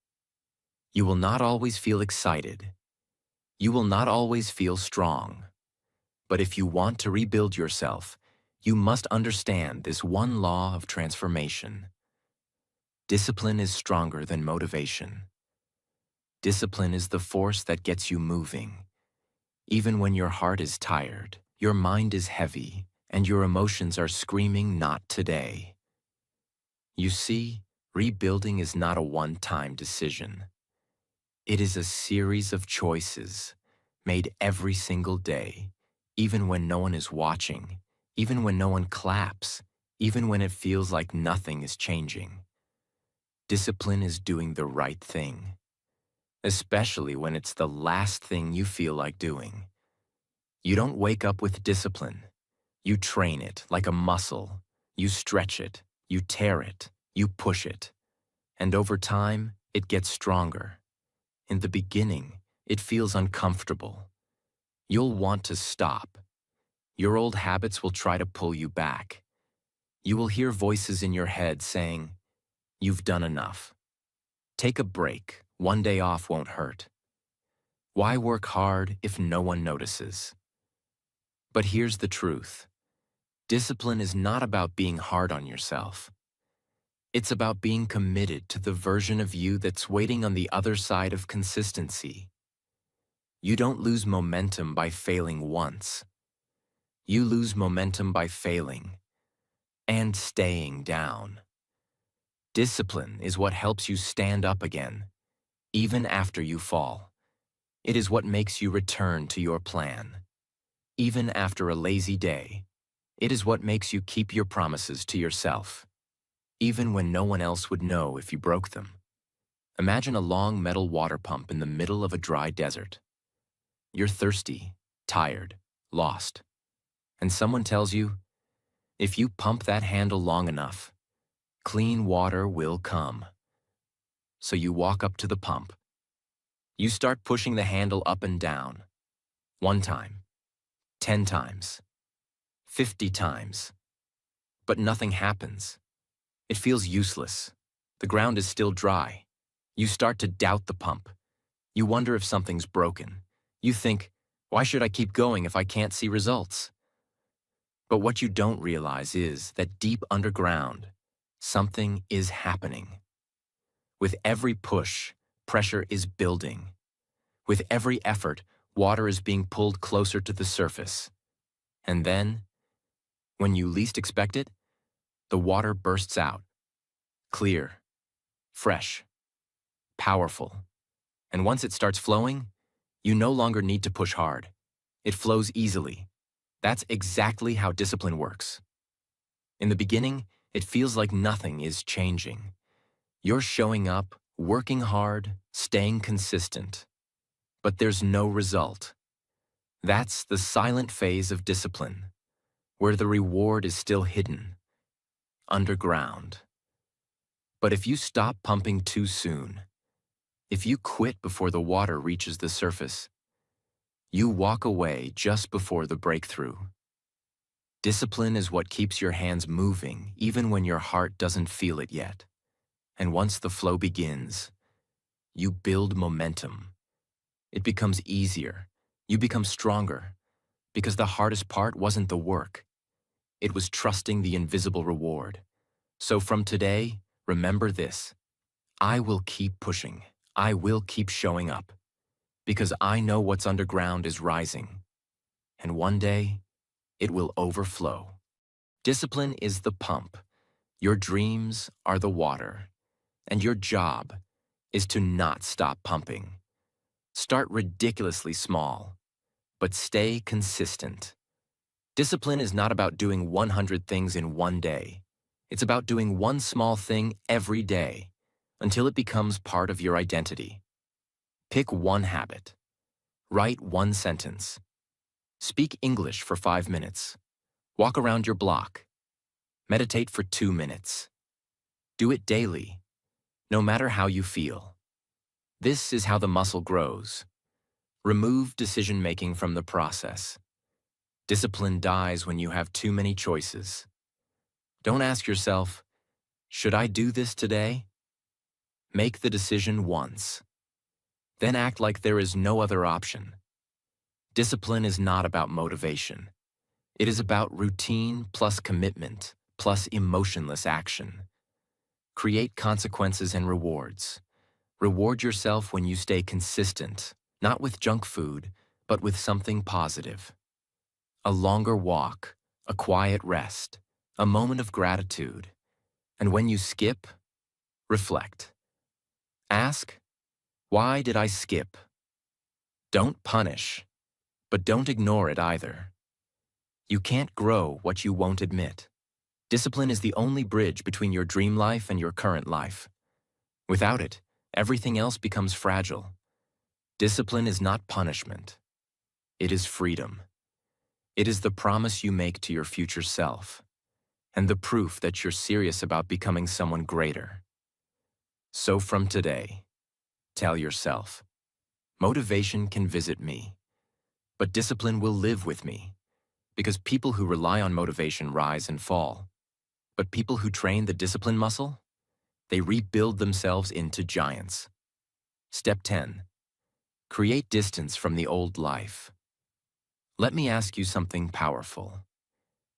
You will not always feel excited. You will not always feel strong. But if you want to rebuild yourself, you must understand this one law of transformation. Discipline is stronger than motivation. Discipline is the force that gets you moving. Even when your heart is tired, your mind is heavy, and your emotions are screaming, "Not today." You see, rebuilding is not a one-time decision. It is a series of choices made every single day, even when no one is watching, even when no one claps, even when it feels like nothing is changing. Discipline is doing the right thing, especially when it's the last thing you feel like doing. You don't wake up with discipline. You train it like a muscle. You stretch it, you tear it, you push it. And over time, it gets stronger. In the beginning, it feels uncomfortable. You'll want to stop. Your old habits will try to pull you back. You will hear voices in your head saying, "You've done enough. Take a break. One day off won't hurt. Why work hard if no one notices?" But here's the truth. Discipline is not about being hard on yourself. It's about being committed to the version of you that's waiting on the other side of consistency. You don't lose momentum by failing once. You lose momentum by failing and staying down. Discipline is what helps you stand up again, even after you fall. It is what makes you return to your plan, even after a lazy day. It is what makes you keep your promises to yourself, even when no one else would know if you broke them. Imagine a long metal water pump in the middle of a dry desert. You're thirsty, tired, lost, and someone tells you, if you pump that handle long enough, clean water will come. So you walk up to the pump. You start pushing the handle up and down. 1 time, 10 times, 50 times. But nothing happens. It feels useless. The ground is still dry. You start to doubt the pump. You wonder if something's broken. You think, why should I keep going if I can't see results? But what you don't realize is that deep underground, something is happening. With every push, pressure is building. With every effort, water is being pulled closer to the surface. And then, when you least expect it, the water bursts out. Clear, fresh, powerful. And once it starts flowing, you no longer need to push hard. It flows easily. That's exactly how discipline works. In the beginning, it feels like nothing is changing. You're showing up, working hard, staying consistent. But there's no result. That's the silent phase of discipline, where the reward is still hidden, underground. But if you stop pumping too soon, if you quit before the water reaches the surface, you walk away just before the breakthrough. Discipline is what keeps your hands moving even when your heart doesn't feel it yet. And once the flow begins, you build momentum. It becomes easier. You become stronger. Because the hardest part wasn't the work. It was trusting the invisible reward. So from today, remember this. I will keep pushing. I will keep showing up. Because I know what's underground is rising. And one day, it will overflow. Discipline is the pump. Your dreams are the water. And your job is to not stop pumping. Start ridiculously small, but stay consistent. Discipline is not about doing 100 things in one day. It's about doing one small thing every day until it becomes part of your identity. Pick one habit. Write one sentence. Speak English for 5 minutes. Walk around your block. Meditate for 2 minutes. Do it daily, no matter how you feel. This is how the muscle grows. Remove decision-making from the process. Discipline dies when you have too many choices. Don't ask yourself, should I do this today? Make the decision once. Then act like there is no other option. Discipline is not about motivation. It is about routine plus commitment plus emotionless action. Create consequences and rewards. Reward yourself when you stay consistent, not with junk food, but with something positive. A longer walk, a quiet rest, a moment of gratitude. And when you skip, reflect. Ask, why did I skip? Don't punish, but don't ignore it either. You can't grow what you won't admit. Discipline is the only bridge between your dream life and your current life. Without it, everything else becomes fragile. Discipline is not punishment. It is freedom. It is the promise you make to your future self, and the proof that you're serious about becoming someone greater. So from today, tell yourself, motivation can visit me, but discipline will live with me, because people who rely on motivation rise and fall. But people who train the discipline muscle, they rebuild themselves into giants. Step 10. Create distance from the old life. Let me ask you something powerful.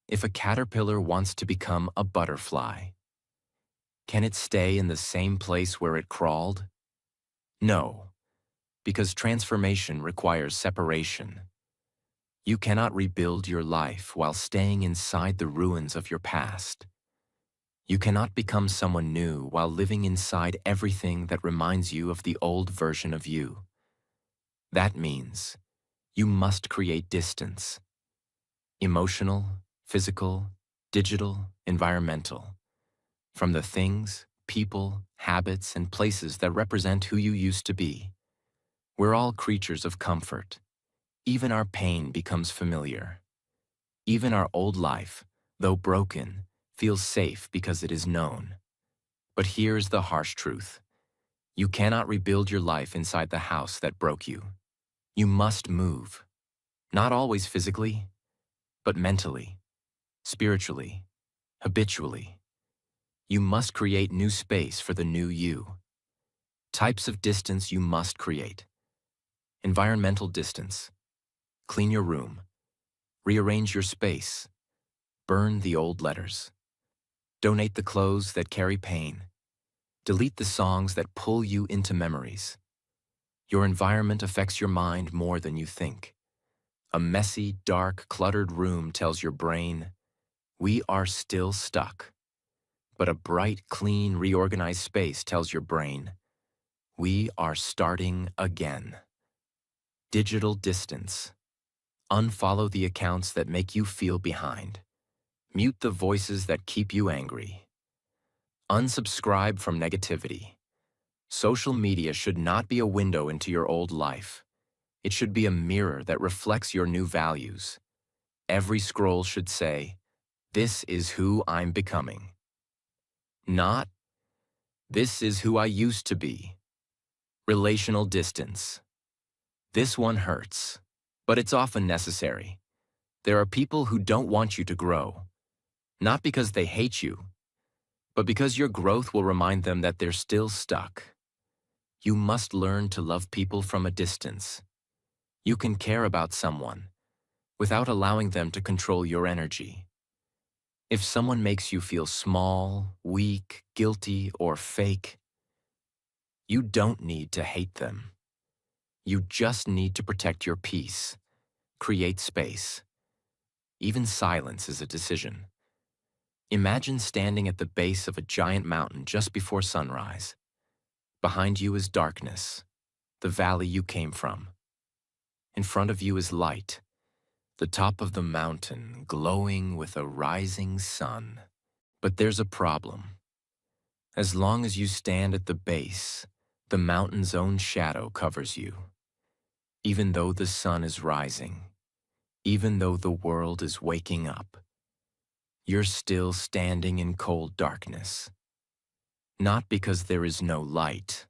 If a caterpillar wants to become a butterfly, can it stay in the same place where it crawled? No, because transformation requires separation. You cannot rebuild your life while staying inside the ruins of your past. You cannot become someone new while living inside everything that reminds you of the old version of you. That means you must create distance. Emotional, physical, digital, environmental. From the things, people, habits, and places that represent who you used to be. We're all creatures of comfort. Even our pain becomes familiar. Even our old life, though broken, feels safe because it is known. But here's the harsh truth. You cannot rebuild your life inside the house that broke you. You must move. Not always physically, but mentally, spiritually, habitually. You must create new space for the new you. Types of distance you must create. Environmental distance. Clean your room. Rearrange your space. Burn the old letters. Donate the clothes that carry pain. Delete the songs that pull you into memories. Your environment affects your mind more than you think. A messy, dark, cluttered room tells your brain, we are still stuck. But a bright, clean, reorganized space tells your brain, we are starting again. Digital distance. Unfollow the accounts that make you feel behind. Mute the voices that keep you angry. Unsubscribe from negativity. Social media should not be a window into your old life. It should be a mirror that reflects your new values. Every scroll should say, this is who I'm becoming. Not, this is who I used to be. Relational distance. This one hurts, but it's often necessary. There are people who don't want you to grow, not because they hate you, but because your growth will remind them that they're still stuck. You must learn to love people from a distance. You can care about someone without allowing them to control your energy. If someone makes you feel small, weak, guilty, or fake, you don't need to hate them. You just need to protect your peace, create space. Even silence is a decision. Imagine standing at the base of a giant mountain just before sunrise. Behind you is darkness, the valley you came from. In front of you is light, the top of the mountain glowing with a rising sun. But there's a problem. As long as you stand at the base, the mountain's own shadow covers you. Even though the sun is rising, even though the world is waking up, you're still standing in cold darkness. Not because there is no light,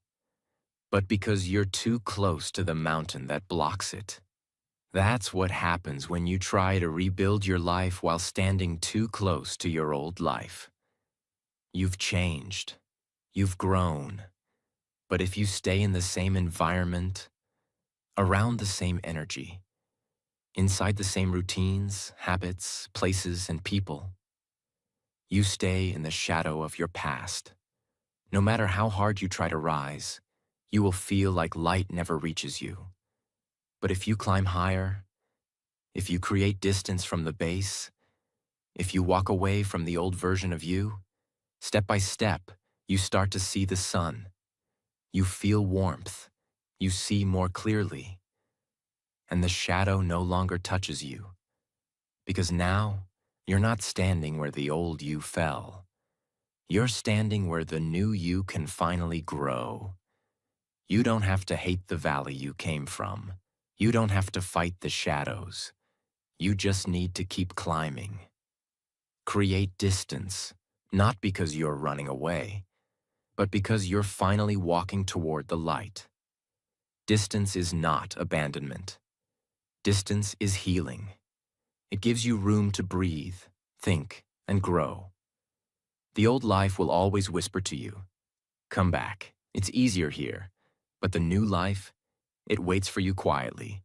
but because you're too close to the mountain that blocks it. That's what happens when you try to rebuild your life while standing too close to your old life. You've changed. You've grown. But if you stay in the same environment, around the same energy, inside the same routines, habits, places, and people, you stay in the shadow of your past. No matter how hard you try to rise, you will feel like light never reaches you. But if you climb higher, if you create distance from the base, if you walk away from the old version of you, step by step, you start to see the sun. You feel warmth. You see more clearly. And the shadow no longer touches you. Because now, you're not standing where the old you fell. You're standing where the new you can finally grow. You don't have to hate the valley you came from. You don't have to fight the shadows. You just need to keep climbing. Create distance, not because you're running away, but because you're finally walking toward the light. Distance is not abandonment. Distance is healing. It gives you room to breathe, think, and grow. The old life will always whisper to you, come back, it's easier here. But the new life, it waits for you quietly,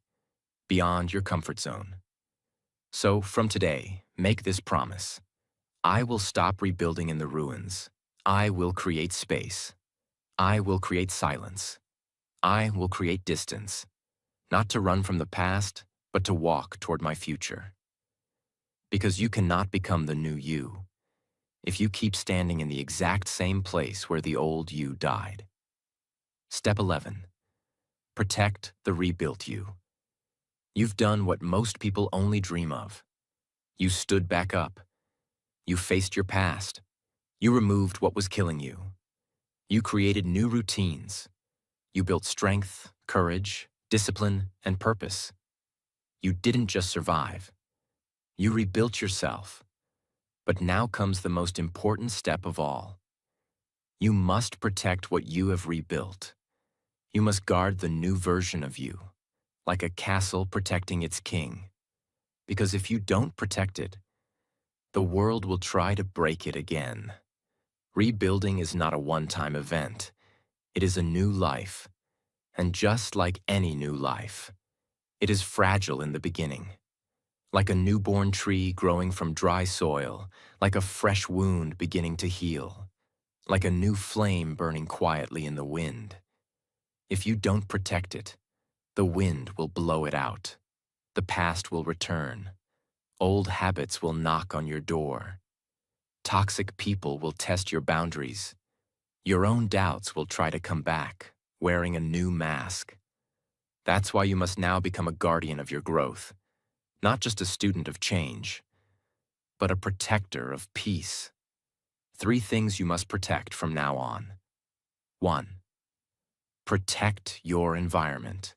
beyond your comfort zone. So, from today, make this promise. I will stop rebuilding in the ruins. I will create space. I will create silence. I will create distance, not to run from the past, but to walk toward my future. Because you cannot become the new you if you keep standing in the exact same place where the old you died. Step 11. Protect the rebuilt you. You've done what most people only dream of. You stood back up. You faced your past. You removed what was killing you. You created new routines. You built strength, courage, discipline, and purpose. You didn't just survive. You rebuilt yourself. But now comes the most important step of all. You must protect what you have rebuilt. You must guard the new version of you, like a castle protecting its king. Because if you don't protect it, the world will try to break it again. Rebuilding is not a one-time event. It is a new life. And just like any new life, it is fragile in the beginning. Like a newborn tree growing from dry soil, like a fresh wound beginning to heal, like a new flame burning quietly in the wind. If you don't protect it, the wind will blow it out. The past will return. Old habits will knock on your door. Toxic people will test your boundaries. Your own doubts will try to come back, wearing a new mask. That's why you must now become a guardian of your growth, not just a student of change, but a protector of peace. 3 things you must protect from now on. 1. Protect your environment.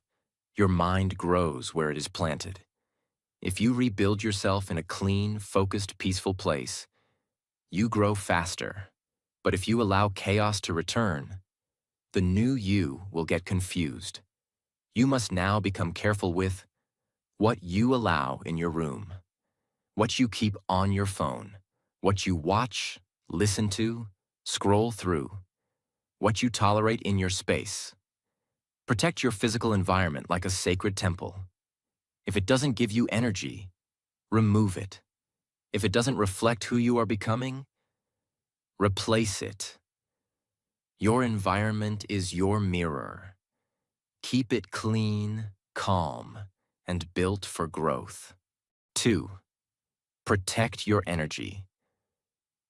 Your mind grows where it is planted. If you rebuild yourself in a clean, focused, peaceful place, you grow faster. But if you allow chaos to return, the new you will get confused. You must now become careful with what you allow in your room, what you keep on your phone, what you watch, listen to, scroll through, what you tolerate in your space. Protect your physical environment like a sacred temple. If it doesn't give you energy, remove it. If it doesn't reflect who you are becoming, replace it. Your environment is your mirror. Keep it clean, calm, and built for growth. 2. Protect your energy.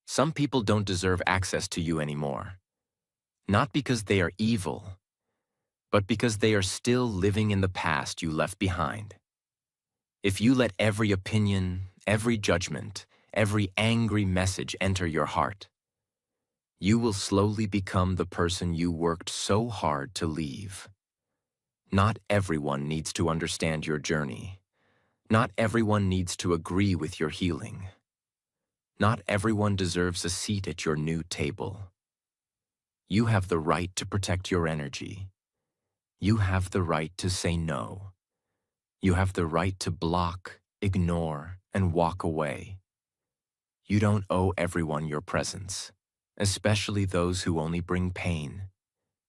Some people don't deserve access to you anymore. Not because they are evil, but because they are still living in the past you left behind. If you let every opinion, every judgment, every angry message enter your heart, you will slowly become the person you worked so hard to leave. Not everyone needs to understand your journey. Not everyone needs to agree with your healing. Not everyone deserves a seat at your new table. You have the right to protect your energy. You have the right to say no. You have the right to block, ignore, and walk away. You don't owe everyone your presence, especially those who only bring pain.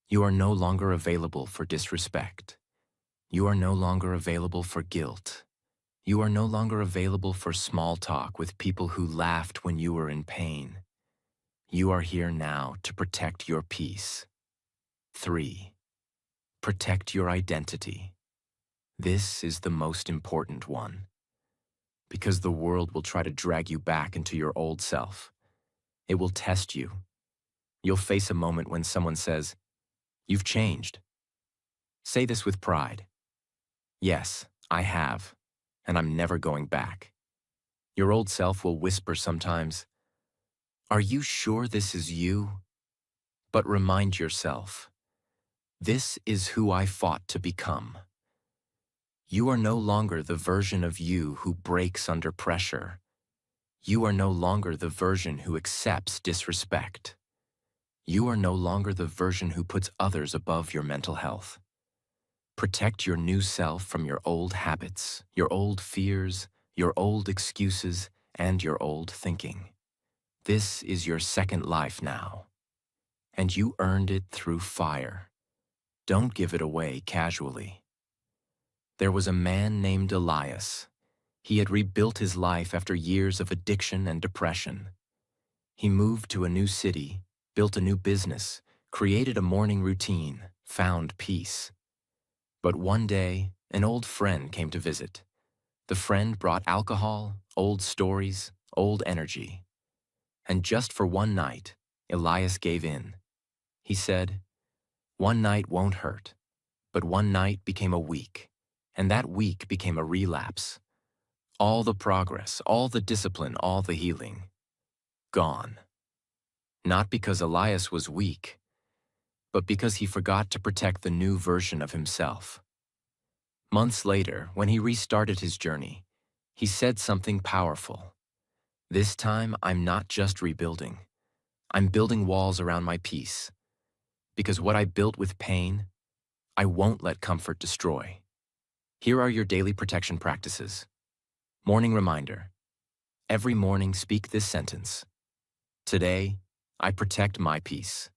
You are no longer available for disrespect. You are no longer available for guilt. You are no longer available for small talk with people who laughed when you were in pain. You are here now to protect your peace. 3. Protect your identity. This is the most important one, because the world will try to drag you back into your old self. It will test you. You'll face a moment when someone says, "You've changed." Say this with pride. "Yes, I have, and I'm never going back." Your old self will whisper sometimes, "Are you sure this is you?" But remind yourself, this is who I fought to become. You are no longer the version of you who breaks under pressure. You are no longer the version who accepts disrespect. You are no longer the version who puts others above your mental health. Protect your new self from your old habits, your old fears, your old excuses, and your old thinking. This is your second life now, and you earned it through fire. Don't give it away casually. There was a man named Elias. He had rebuilt his life after years of addiction and depression. He moved to a new city, built a new business, created a morning routine, found peace. But one day, an old friend came to visit. The friend brought alcohol, old stories, old energy. And just for one night, Elias gave in. He said, "One night won't hurt." But one night became a week, and that week became a relapse. All the progress, all the discipline, all the healing, gone. Not because Elias was weak, but because he forgot to protect the new version of himself. Months later, when he restarted his journey, he said something powerful. "This time, I'm not just rebuilding. I'm building walls around my peace. Because what I built with pain, I won't let comfort destroy." Here are your daily protection practices. Morning reminder. Every morning, speak this sentence. Today, I protect my peace.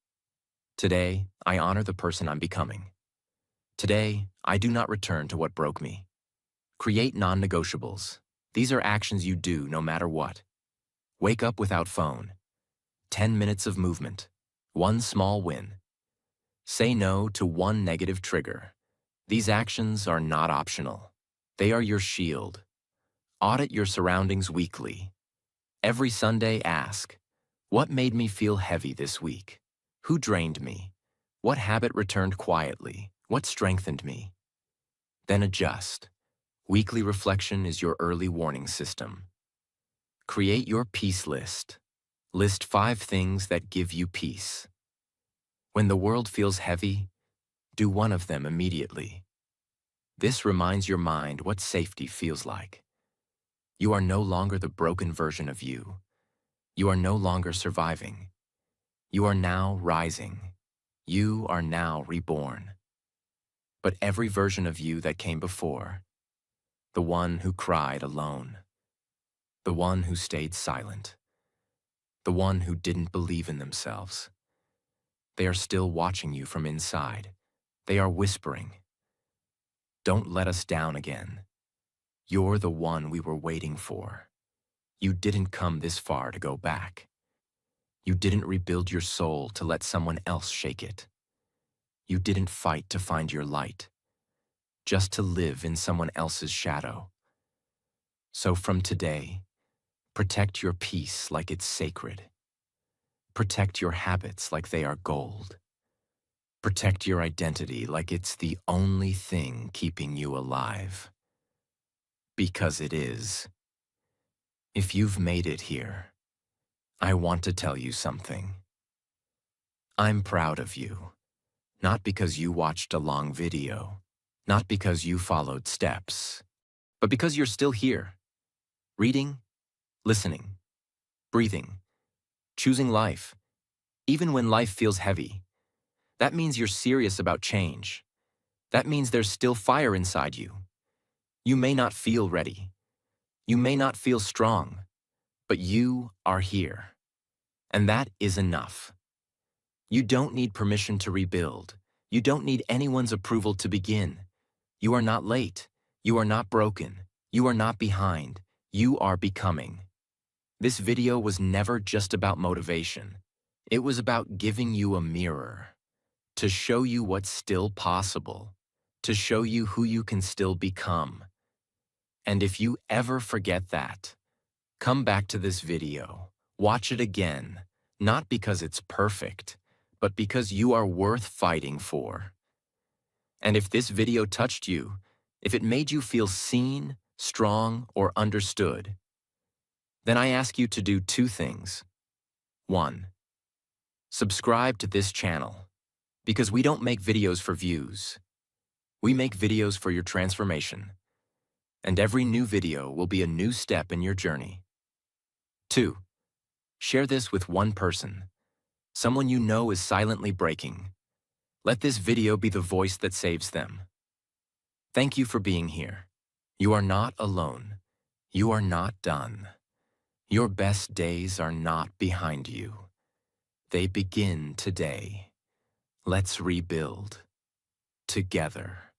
Today, I honor the person I'm becoming. Today, I do not return to what broke me. Create non-negotiables. These are actions you do no matter what. Wake up without phone. 10 minutes of movement. One small win. Say no to one negative trigger. These actions are not optional. They are your shield. Audit your surroundings weekly. Every Sunday, ask, what made me feel heavy this week? Who drained me? What habit returned quietly? What strengthened me? Then adjust. Weekly reflection is your early warning system. Create your peace list. List 5 things that give you peace. When the world feels heavy, do one of them immediately. This reminds your mind what safety feels like. You are no longer the broken version of you. You are no longer surviving. You are now rising. You are now reborn. But every version of you that came before, the one who cried alone, the one who stayed silent, the one who didn't believe in themselves, they are still watching you from inside. They are whispering, "Don't let us down again. You're the one we were waiting for. You didn't come this far to go back. You didn't rebuild your soul to let someone else shake it. You didn't fight to find your light, just to live in someone else's shadow. So from today, protect your peace like it's sacred. Protect your habits like they are gold. Protect your identity like it's the only thing keeping you alive. Because it is. If you've made it here, I want to tell you something. I'm proud of you. Not because you watched a long video, not because you followed steps, but because you're still here, reading, listening, breathing, choosing life, even when life feels heavy. That means you're serious about change. That means there's still fire inside you. You may not feel ready. You may not feel strong, but you are here. And that is enough. You don't need permission to rebuild. You don't need anyone's approval to begin. You are not late. You are not broken. You are not behind. You are becoming. This video was never just about motivation. It was about giving you a mirror, to show you what's still possible, to show you who you can still become. And if you ever forget that, come back to this video, watch it again, not because it's perfect, but because you are worth fighting for. And if this video touched you, if it made you feel seen, strong, or understood, then I ask you to do 2 things. 1. Subscribe to this channel, because we don't make videos for views. We make videos for your transformation. And every new video will be a new step in your journey. 2. Share this with one person, someone you know is silently breaking. Let this video be the voice that saves them. Thank you for being here. You are not alone. You are not done. Your best days are not behind you. They begin today. Let's rebuild together.